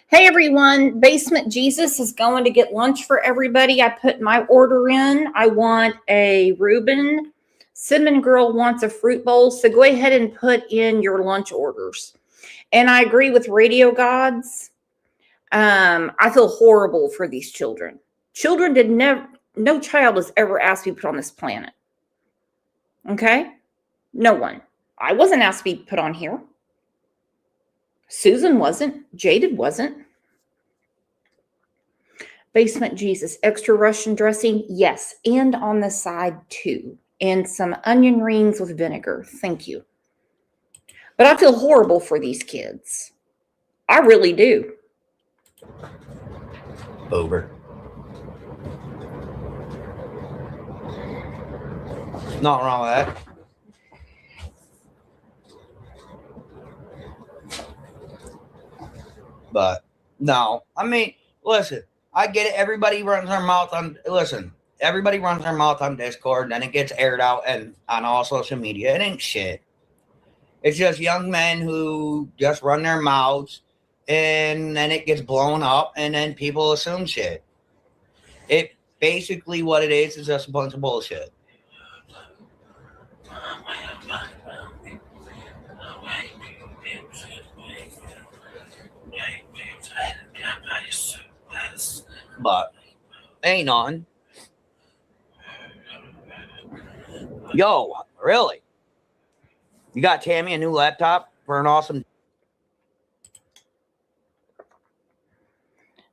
Hey everyone, Basement Jesus is going to get lunch for everybody. I put my order in. I want a Reuben. Cinnamon Girl wants a fruit bowl. So go ahead and put in your lunch orders. And I agree with Radio Gods. I feel horrible for these children. No child has ever asked to be put on this planet. Okay? No one. I wasn't asked to be put on here. Susan wasn't. Jaded wasn't. Basement Jesus, extra Russian dressing? Yes. And on the side too. And some onion rings with vinegar. Thank you. But I feel horrible for these kids. I really do. Over. Nothing wrong with that. But no, I mean, listen, I get it. Everybody runs their mouth on Discord, and then it gets aired out and on all social media. It ain't shit. It's just young men who just run their mouths, and then it gets blown up, and then people assume shit. It basically what it is just a bunch of bullshit. But ain't on. Yo, really? You got Tammy a new laptop for an awesome.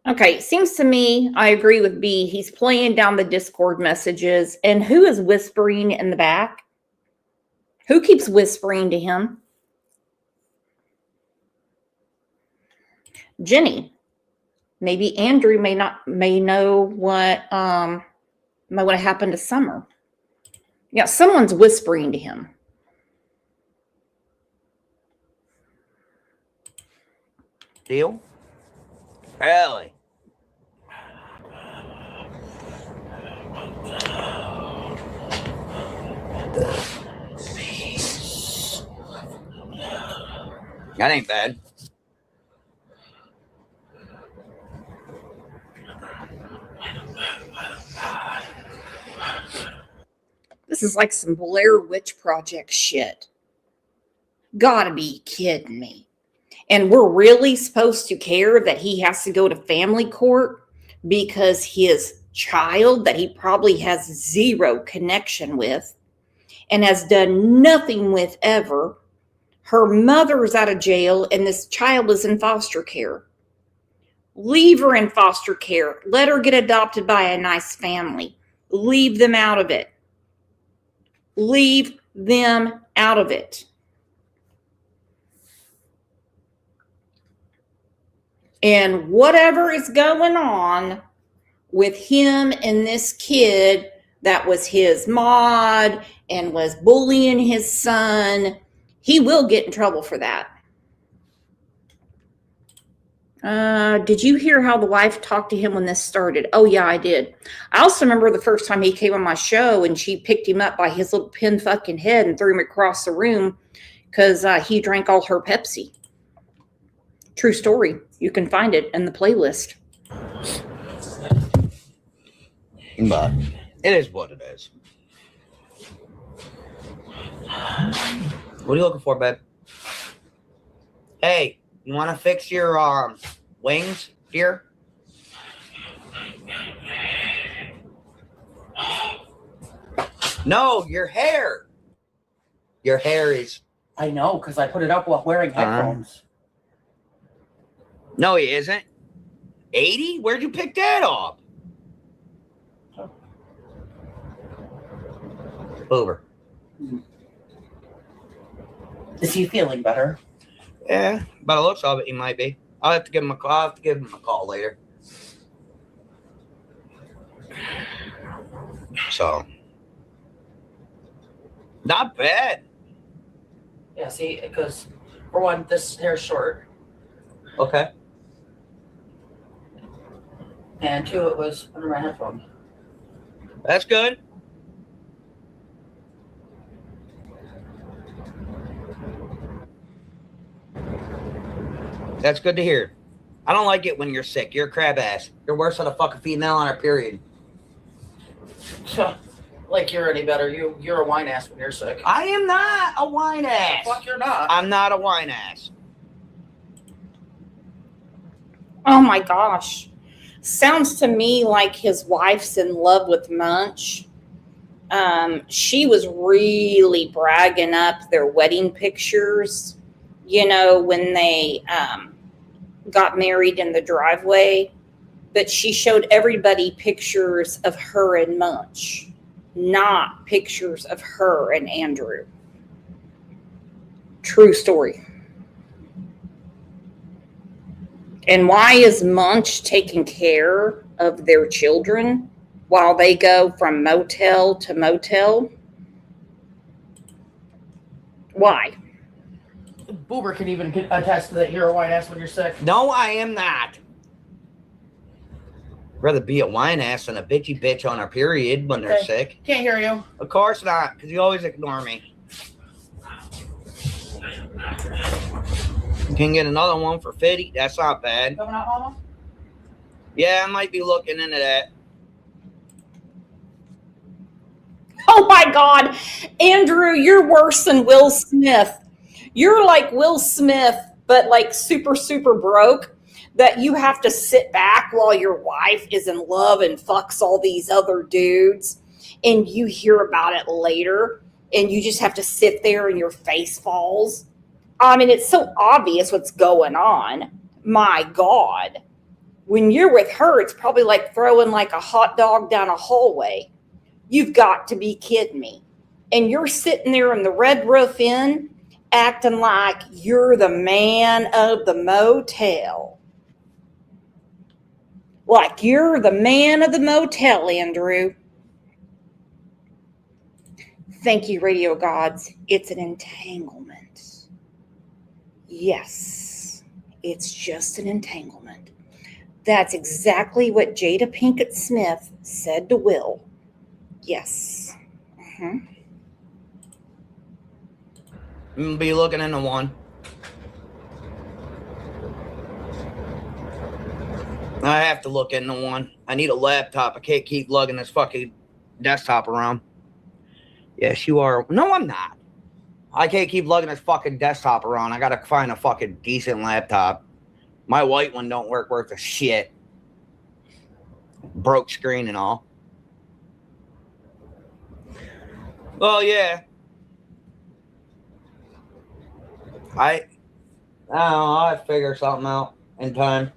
Okay, it seems to me, I agree with B. He's playing down the Discord messages. And who is whispering in the back? Who keeps whispering to him? Jenny. Maybe Andrew may know what happened to Summer. Yeah, someone's whispering to him. Deal? Really? That ain't bad. This is like some Blair Witch Project shit. Gotta be kidding me. And we're really supposed to care that he has to go to family court because his child that he probably has zero connection with and has done nothing with ever, her mother's out of jail and this child is in foster care. Leave her in foster care. Let her get adopted by a nice family. Leave them out of it. Leave them out of it. And whatever is going on with him and this kid that was his mod and was bullying his son, he will get in trouble for that. Did you hear how the wife talked to him when this started? Oh, yeah, I did. I also remember the first time he came on my show and she picked him up by his little pin fucking head and threw him across the room because he drank all her Pepsi. True story. You can find it in the playlist. But it is what it is. What are you looking for, babe? Hey, you want to fix your wings, dear? No, your hair. Your hair is... I know, because I put it up while wearing headphones. No, he isn't. 80? Where'd you pick that up? Over. Is he feeling better? Yeah, by the looks of it, he might be. I'll have to give him a call. I'll have to give him a call later. So, not bad. Yeah, see, because for one, this hair's short. Okay. And two, it was under my headphones. That's good. That's good to hear. I don't like it when you're sick. You're a crab ass. You're worse than a fucking female on her period. Like you're any better. You're a whine ass when you're sick. I am not a whine ass. Fuck, you're not. I'm not a whine ass. Oh my gosh. Sounds to me like his wife's in love with Munch. She was really bragging up their wedding pictures, you know, when they got married in the driveway. But she showed everybody pictures of her and Munch, not pictures of her and Andrew. True story. And why is Munch taking care of their children while they go from motel to motel? Why? Boober can even attest to that you're a whine ass when you're sick. No, I am not. Rather be a whine ass than a bitchy bitch on her period when they're sick. Can't hear you. Of course not, because you always ignore me. You can get another one for 50. That's not bad. Coming out, Mama? Yeah, I might be looking into that. Oh my God, Andrew, you're worse than Will Smith. You're like Will Smith, but like super, super broke, that you have to sit back while your wife is in love and fucks all these other dudes, and you hear about it later, and you just have to sit there and your face falls. I mean, it's so obvious what's going on. My God. When you're with her, it's probably like throwing like a hot dog down a hallway. You've got to be kidding me. And you're sitting there in the Red Roof Inn acting like you're the man of the motel. Like you're the man of the motel, Andrew. Thank you, radio gods. It's an entanglement. Yes, it's just an entanglement. That's exactly what Jada Pinkett Smith said to Will. Yes. Mm-hmm. I'm gonna be looking into one. I have to look into one. I need a laptop. I can't keep lugging this fucking desktop around. Yes, you are. No, I'm not. I can't keep lugging this fucking desktop around. I gotta find a fucking decent laptop. My white one don't work worth a shit. Broke screen and all. Well, yeah. I don't know. I'll figure something out in time.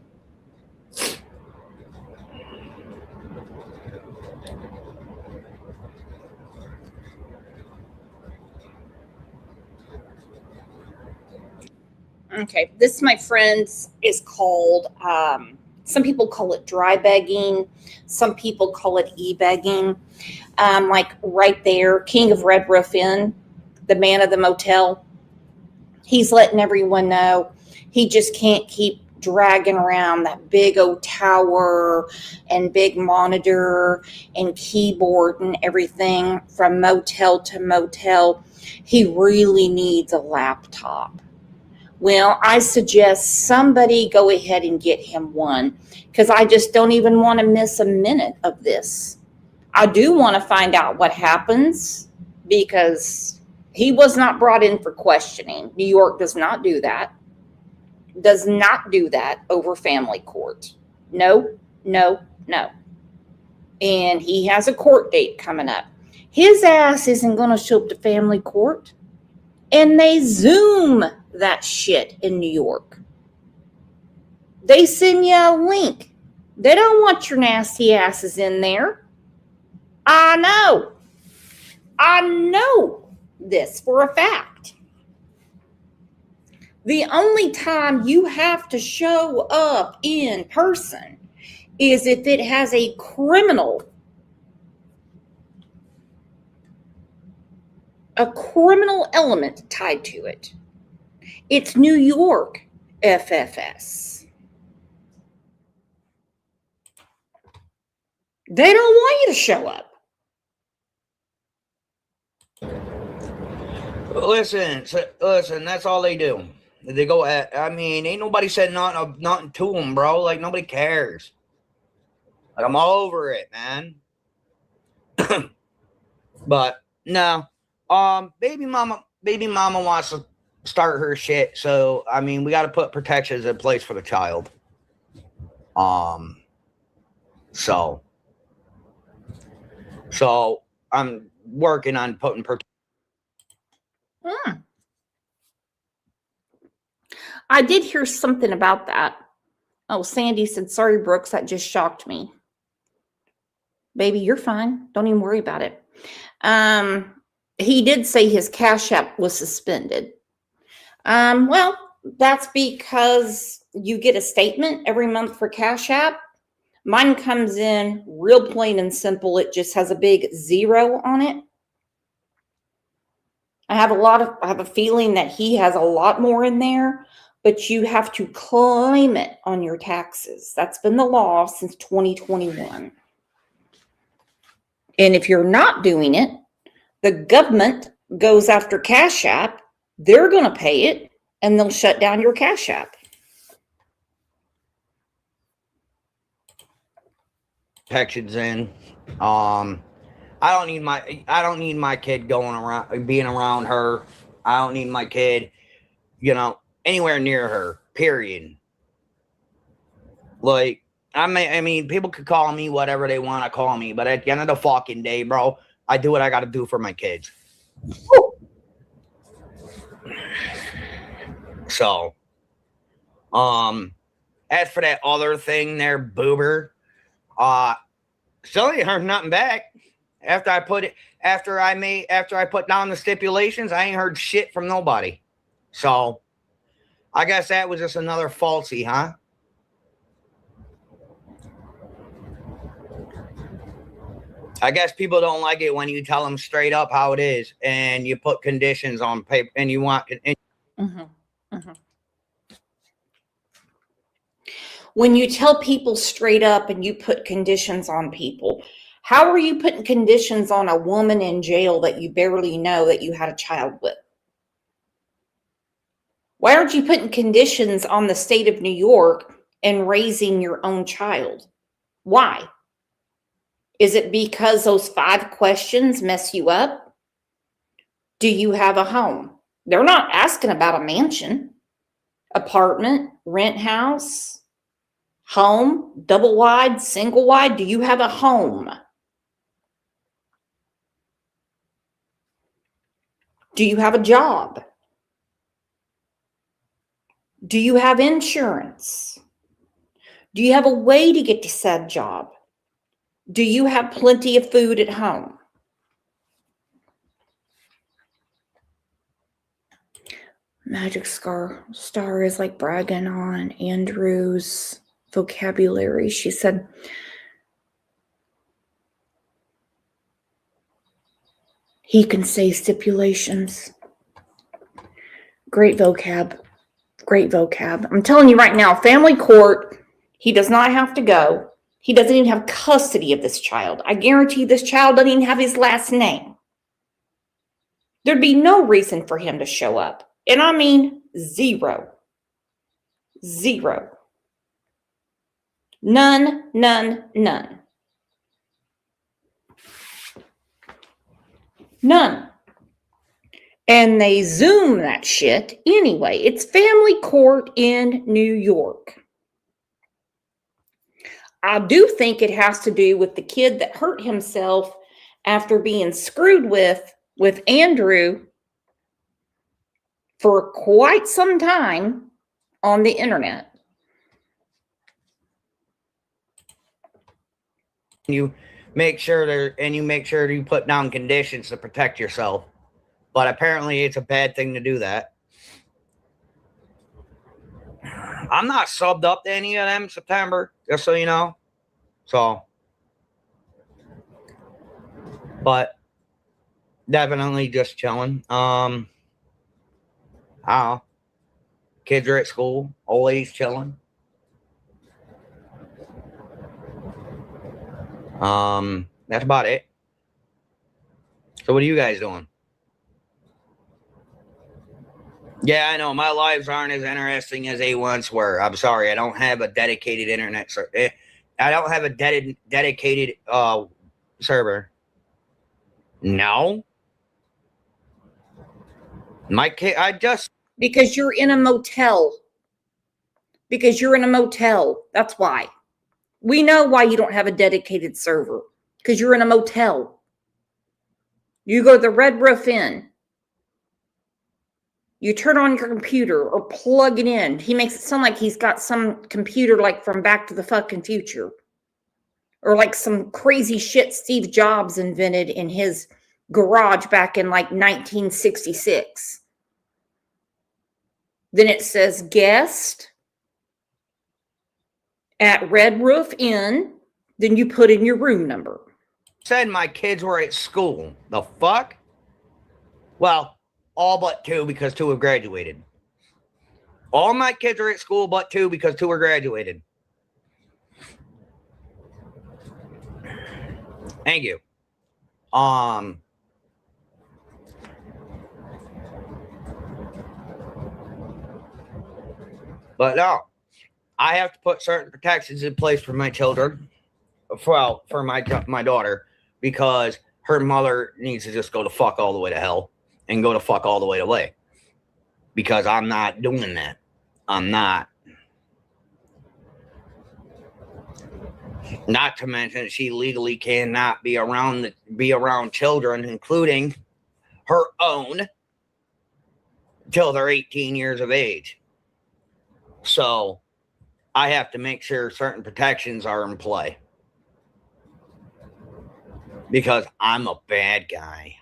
Okay, this, my friends, is called, some people call it dry begging. Some people call it e-begging. Like right there, King of Red Roof Inn, the man of the motel, he's letting everyone know he just can't keep dragging around that big old tower and big monitor and keyboard and everything from motel to motel. He really needs a laptop. Well, I suggest somebody go ahead and get him one, because I just don't even want to miss a minute of this. I do want to find out what happens, because he was not brought in for questioning. New York does not do that. Does not do that over family court. No, no, no. And he has a court date coming up. His ass isn't going to show up to family court. And they Zoom that shit in New York. They send you a link. They don't want your nasty asses in there. I know. I know this for a fact. The only time you have to show up in person is if it has a criminal element tied to it. It's New York FFS. They don't want you to show up. Listen, that's all they do. They go at, I mean, ain't nobody said nothing to them, bro. Like, nobody cares. Like, I'm all over it, man. But, no. Baby mama wants to start her shit, so, I mean, we got to put protections in place for the child. So I'm working on putting protections. I did hear something about that. Oh, Sandy said, sorry, Brooks, that just shocked me. Baby, you're fine. Don't even worry about it. He did say his Cash App was suspended. Well, that's because you get a statement every month for Cash App. Mine comes in real plain and simple. It just has a big 0 on it. I have a feeling that he has a lot more in there, but you have to claim it on your taxes. That's been the law since 2021. And if you're not doing it, the government goes after Cash App. They're going to pay it, and they'll shut down your Cash App. Protections in. I don't need my kid being around her. I don't need my kid, anywhere near her. Period. Like, I mean, people could call me whatever they want to call me, but at the end of the fucking day, bro, I do what I got to do for my kids. Woo. So, as for that other thing there, Boober, still ain't heard nothing back. After I put down the stipulations, I ain't heard shit from nobody. So, I guess that was just another falsie, huh? I guess people don't like it when you tell them straight up how it is, and you put conditions on paper, and you want. When you tell people straight up and you put conditions on people, how are you putting conditions on a woman in jail that you barely know that you had a child with? Why aren't you putting conditions on the state of New York in raising your own child. Why? Is it because those 5 questions mess you up? Do you have a home? They're not asking about a mansion, apartment, rent house, home, double wide, single wide. Do you have a home? Do you have a job? Do you have insurance? Do you have a way to get to said job? Do you have plenty of food at home? Magic Star is like bragging on Andrew's vocabulary. She said, he can say stipulations. Great vocab. Great vocab. I'm telling you right now, family court, he does not have to go. He doesn't even have custody of this child. I guarantee this child doesn't even have his last name. There'd be no reason for him to show up. And I mean 0. 0. None, none, none. None. And they Zoom that shit anyway. It's family court in New York. I do think it has to do with the kid that hurt himself after being screwed with Andrew for quite some time on the internet. You make sure you put down conditions to protect yourself. But apparently it's a bad thing to do that. I'm not subbed up to any of them September, just so you know. So, but definitely just chilling. I don't know. Kids are at school. Old lady's chilling. That's about it. So what are you guys doing? Yeah, I know. My lives aren't as interesting as they once were. I'm sorry. I don't have a dedicated internet server. I don't have a dedicated server. No. My kid, Because you're in a motel. Because you're in a motel. That's why. We know why you don't have a dedicated server. Because you're in a motel. You go to the Red Roof Inn. You turn on your computer or plug it in. He makes it sound like he's got some computer like from Back to the fucking Future. Or like some crazy shit Steve Jobs invented in his garage back in like 1966. Then it says guest at Red Roof Inn. Then you put in your room number. Said my kids were at school. The fuck? Well, all but 2 because 2 have graduated. All my kids are at school but 2 because 2 are graduated. Thank you. But no, I have to put certain protections in place for my children. For my daughter, because her mother needs to just go to fuck all the way to hell and go to fuck all the way away. Because I'm not doing that. I'm not. Not to mention she legally cannot be around children, including her own, till they're 18 years of age. So I have to make sure certain protections are in play. Because I'm a bad guy.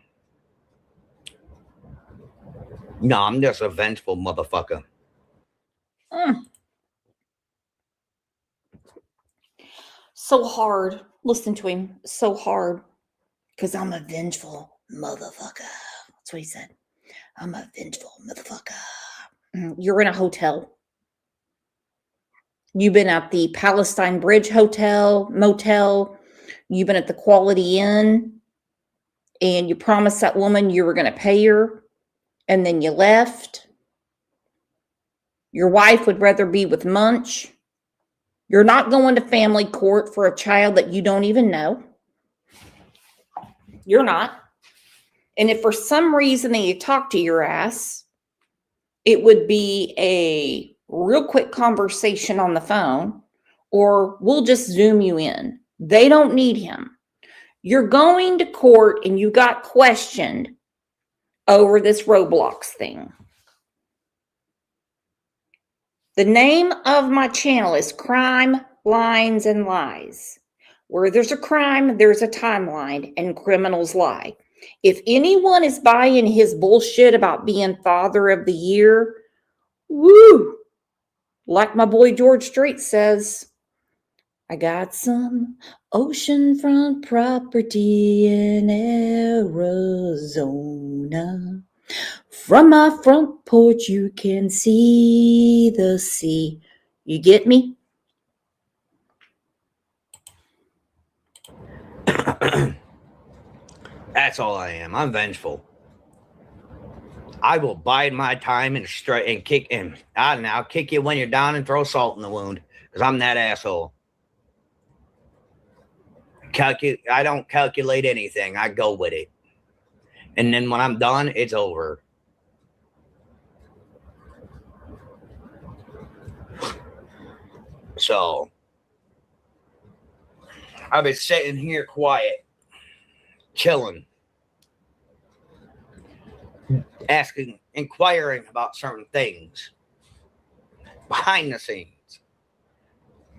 No, I'm just a vengeful motherfucker. So hard. Listen to him. So hard. Because I'm a vengeful motherfucker. That's what he said. I'm a vengeful motherfucker. You're in a hotel. You've been at the Palestine Bridge motel. You've been at the Quality Inn. And you promised that woman you were going to pay her. And then you left. Your wife would rather be with Munch You're not going to family court for a child that you don't even know. You're not. And if for some reason they talk to your ass, it would be a real quick conversation on the phone, or we'll just Zoom you in. They don't need him. You're going to court and you got questioned over this Roblox thing. The name of my channel is Crime, Lines, and Lies. Where there's a crime, there's a timeline, and criminals lie. If anyone is buying his bullshit about being father of the year, woo, like my boy George Strait says, I got some oceanfront property in Arizona. From my front porch, you can see the sea. You get me? That's all I am. I'm vengeful. I will bide my time and strike and kick him. I'll kick you when you're down and throw salt in the wound, because I'm that asshole. I don't calculate anything. I go with it. And then when I'm done, it's over. So I've been sitting here quiet, chilling, inquiring about certain things behind the scenes,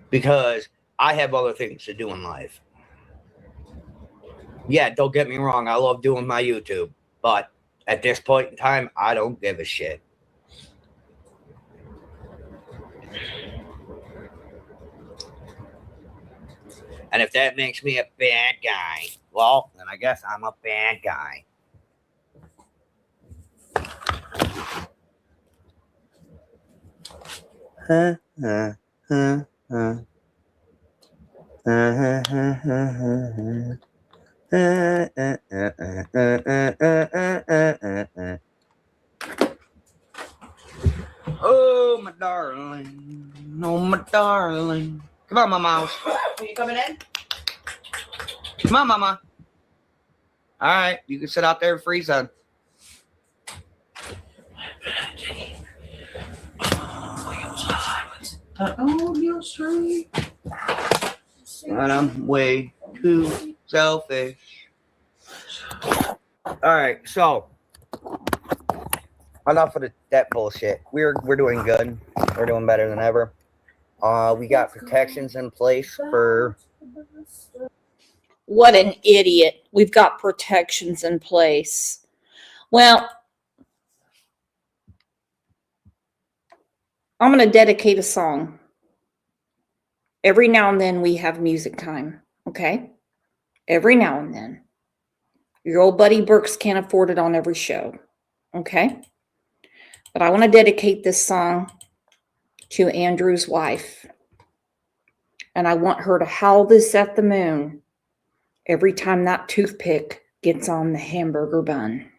because I have other things to do in life. Yeah, don't get me wrong, I love doing my YouTube, but at this point in time, I don't give a shit. And if that makes me a bad guy, well, then I guess I'm a bad guy. Oh, my darling. Oh, my darling. Come on, my mouse. Are you coming in? Come on, mama. All right, you can sit out there and freeze on. Oh, you're sorry. And I'm way too selfish. All right, so enough of that bullshit. We're doing good. We're doing better than ever. We got protections in place for. What an idiot. We've got protections in place. Well, I'm going to dedicate a song. Every now and then we have music time, okay? Every now and then. Your old buddy Brooks can't afford it on every show, okay? But I want to dedicate this song to Andrew's wife. And I want her to howl this at the moon every time that toothpick gets on the hamburger bun.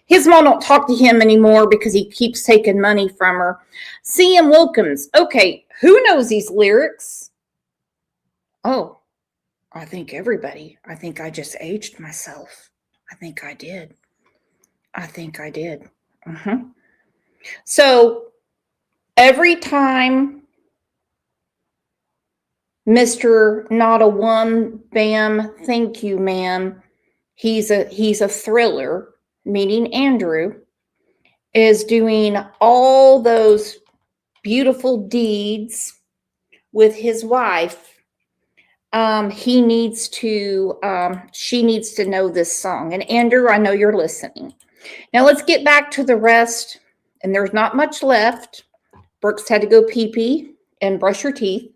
His mom don't talk to him anymore because he keeps taking money from her. C.M. Wilkins. Okay, who knows these lyrics? Oh, I think everybody. I think I just aged myself. I think I did. So every time Mr. Not a One Bam, thank you, ma'am, he's a thriller, meaning Andrew, is doing all those beautiful deeds with his wife. She needs to know this song. And Andrew, I know you're listening. Now let's get back to the rest. And there's not much left. Brooks had to go pee-pee and brush her teeth.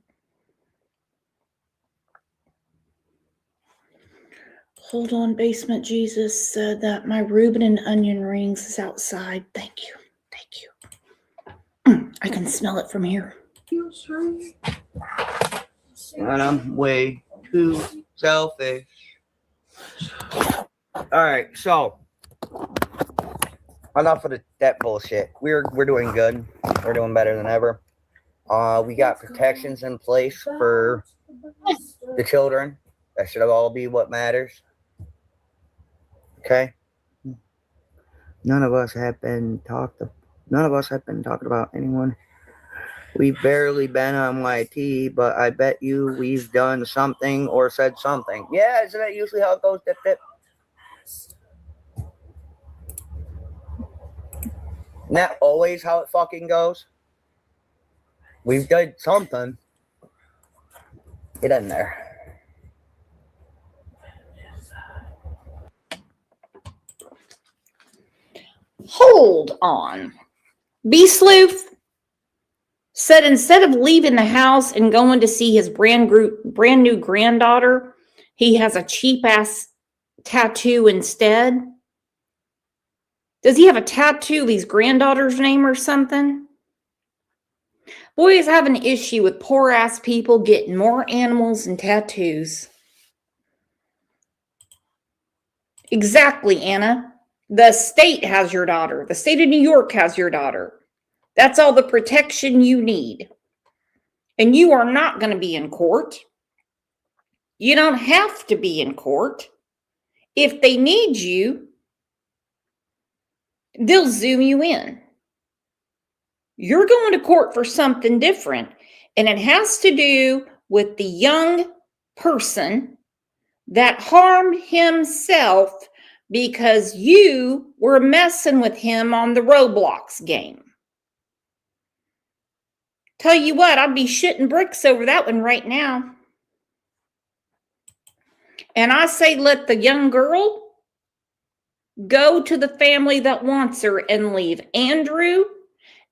Hold on, Basement Jesus said that my Reuben and onion rings is outside. Thank you. I can smell it from here. And I'm way too selfish. All right, so enough of that bullshit. We're doing good. We're doing better than ever. We got protections in place for the children. That should all be what matters. Okay. None of us have been talking about anyone. We've barely been on YT, but I bet you we've done something or said something. Yeah, isn't that usually how it goes, Dip Dip? Isn't that always how it fucking goes? We've done something. Get in there. Hold on. B Sleuth said instead of leaving the house and going to see his brand new granddaughter, he has a cheap ass tattoo instead. Does he have a tattoo of his granddaughter's name or something? Boys have an issue with poor ass people getting more animals and tattoos. Exactly, Anna. The state has your daughter. The state of New York has your daughter. That's all the protection you need. And you are not going to be in court. You don't have to be in court. If they need you, they'll zoom you in. You're going to court for something different. And it has to do with the young person that harmed himself because you were messing with him on the Roblox game. Tell you what, I'd be shitting bricks over that one right now. And I say let the young girl go to the family that wants her and leave Andrew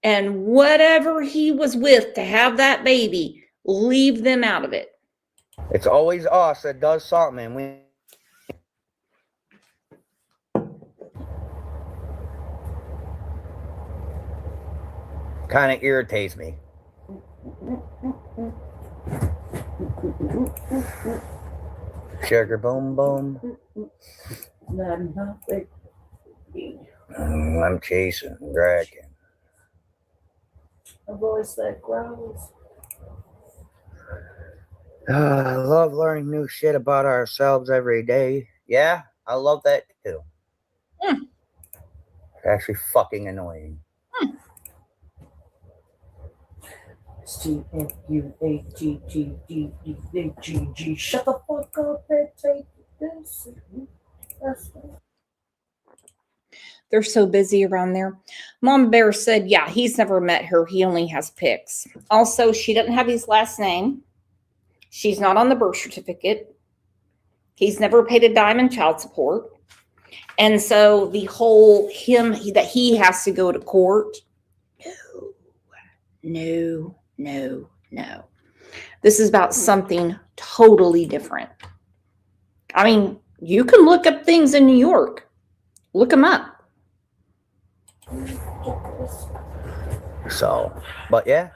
and whatever he was with to have that baby, leave them out of it. It's always us that does something, and we kind of irritates me. Sugar boom boom. I'm chasing, dragging. A voice that growls. I love learning new shit about ourselves every day. Yeah, I love that too. It's actually fucking annoying. STFUAGGDGG. Shut the fuck up and take this. They're so busy around there. Mom Bear said, yeah, he's never met her. He only has pics. Also, she doesn't have his last name. She's not on the birth certificate. He's never paid a dime in child support. And so the whole that he has to go to court. No. This is about something totally different. I mean, you can look up things in New York. Look them up. So, but yeah,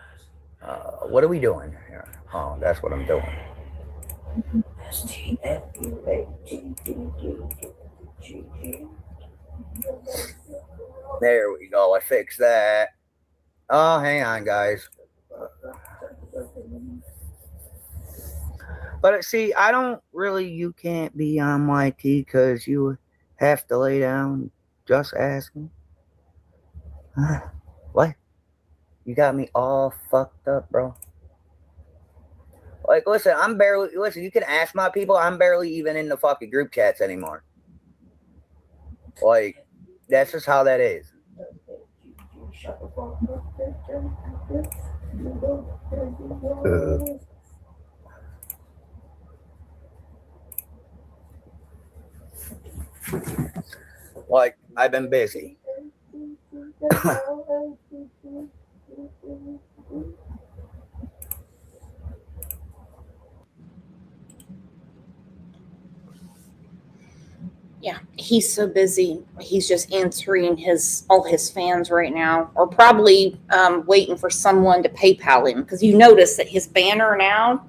what are we doing here? Oh, that's what I'm doing. There we go. I fixed that. Oh, hang on, guys. But see, I don't really, you can't be on YT because you have to lay down. Just asking. What? You got me all fucked up, bro. Like, listen, you can ask my people, I'm barely even in the fucking group chats anymore. Like, that's just how that is. Like, I've been busy. Yeah, he's so busy. He's just answering all his fans right now, or probably waiting for someone to PayPal him. Because you notice that his banner now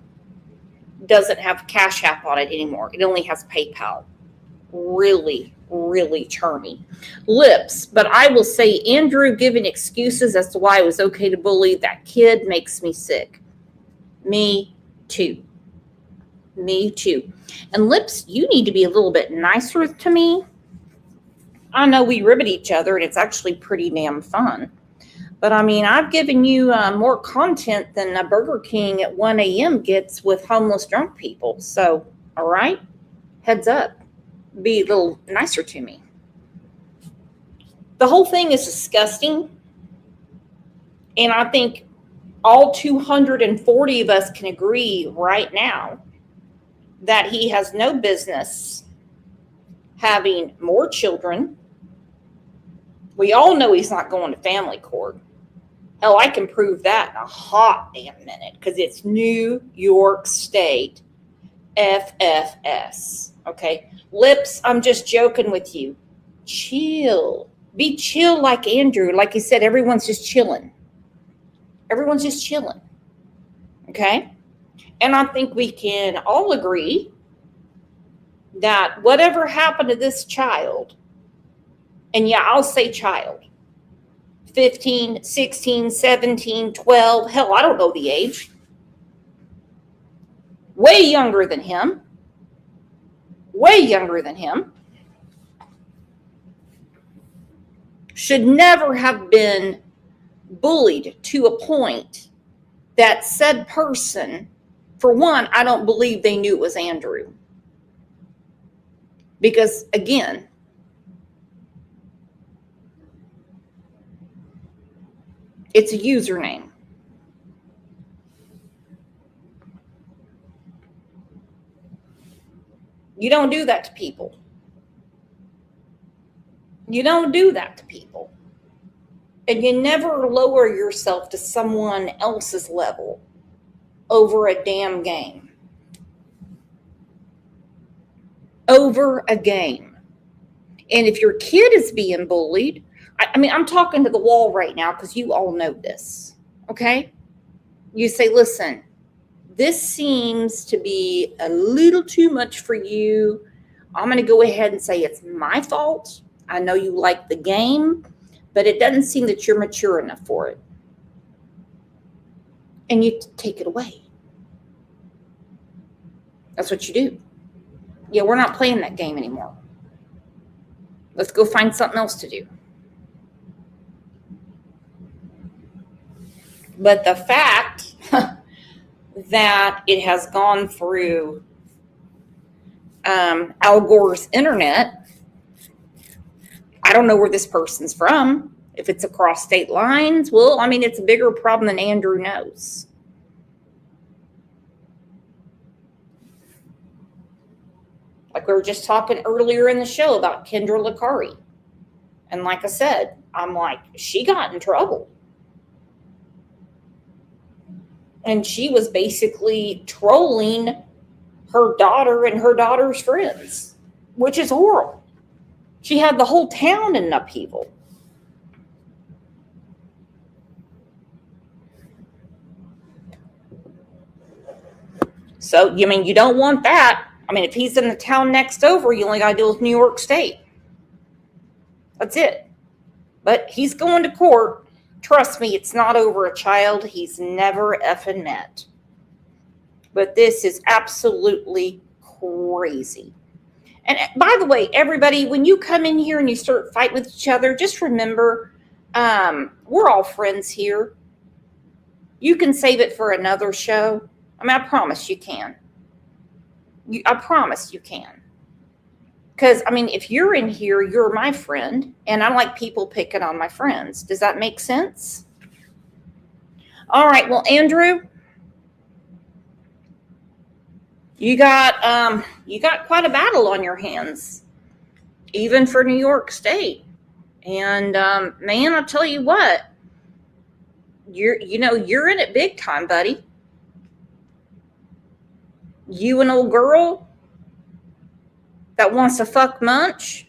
doesn't have Cash App on it anymore. It only has PayPal. Really, really charming. Lips, but I will say Andrew giving excuses as to why it was okay to bully that kid makes me sick. Me too. Me too. And Lips, you need to be a little bit nicer to me. I know we ribbit each other and it's actually pretty damn fun. But I mean, I've given you more content than a Burger King at 1 a.m. gets with homeless drunk people. So, all right, heads up. Be a little nicer to me. The whole thing is disgusting. And I think all 240 of us can agree right now that he has no business having more children. We all know he's not going to family court. Hell, I can prove that in a hot damn minute because it's New York State FFS. Okay? Lips, I'm just joking with you. Chill. Be chill like Andrew. Like he said, everyone's just chilling. Everyone's just chilling. Okay? And I think we can all agree that whatever happened to this child, and yeah, I'll say child, 15, 16, 17, 12, hell, I don't know the age, way younger than him, should never have been bullied to a point that said person, for one, I don't believe they knew it was Andrew. Because again, it's a username. You don't do that to people. You don't do that to people. And you never lower yourself to someone else's level over a damn game. Over a game. And if your kid is being bullied, I mean, I'm talking to the wall right now because you all know this, okay? You say, listen, this seems to be a little too much for you. I'm going to go ahead and say it's my fault. I know you like the game, but it doesn't seem that you're mature enough for it. And you take it away. That's what you do. Yeah, we're not playing that game anymore. Let's go find something else to do. But the fact that it has gone through Al Gore's internet, I don't know where this person's from. If it's across state lines, well, I mean, it's a bigger problem than Andrew knows. Like we were just talking earlier in the show about Kendra Lakari. And like I said, I'm like, she got in trouble. And she was basically trolling her daughter and her daughter's friends, which is horrible. She had the whole town in upheaval. So, you mean, you don't want that. I mean, if he's in the town next over, you only got to deal with New York State. That's it. But he's going to court. Trust me, it's not over a child he's never effing met. But this is absolutely crazy. And by the way, everybody, when you come in here and you start fighting with each other, just remember, we're all friends here. You can save it for another show. I mean, I promise you can. I promise you can. Because, I mean, if you're in here, you're my friend, and I like people picking on my friends. Does that make sense? All right, well, Andrew, you got quite a battle on your hands, even for New York State. And man, I'll tell you what, you're in it big time, buddy. You an old girl that wants to fuck Munch?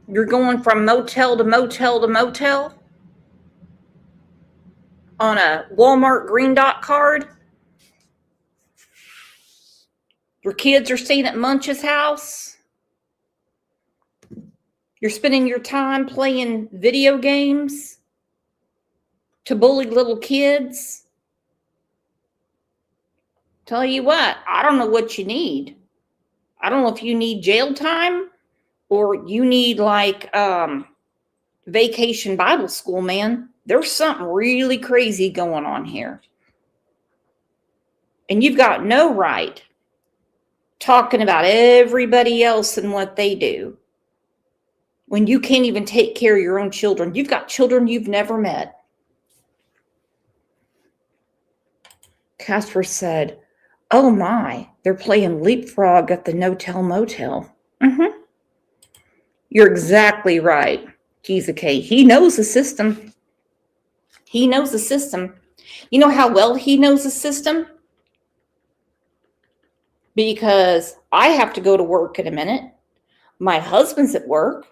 You're going from motel to motel to motel on a Walmart Green Dot card? Your kids are staying at Munch's house. You're spending your time playing video games to bully little kids. Tell you what, I don't know what you need. I don't know if you need jail time or you need like vacation Bible school, man. There's something really crazy going on here. And you've got no right talking about everybody else and what they do when you can't even take care of your own children. You've got children you've never met. Casper said, oh my, they're playing leapfrog at the no-tell motel. Mm-hmm. You're exactly right, Kizuke. He knows the system. He knows the system. You know how well he knows the system? Because I have to go to work in a minute. My husband's at work.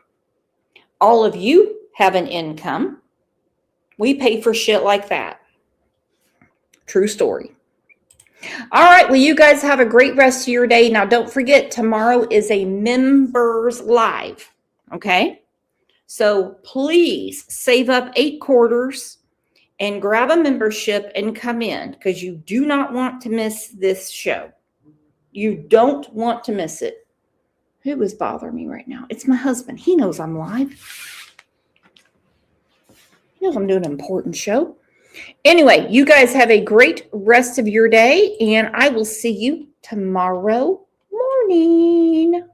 All of you have an income. We pay for shit like that. True story. All right. Well, you guys have a great rest of your day. Now, don't forget, tomorrow is a members live. Okay. So please save up 8 quarters and grab a membership and come in because you do not want to miss this show. You don't want to miss it. Who is bothering me right now? It's my husband. He knows I'm live. He knows I'm doing an important show. Anyway, you guys have a great rest of your day, and I will see you tomorrow morning.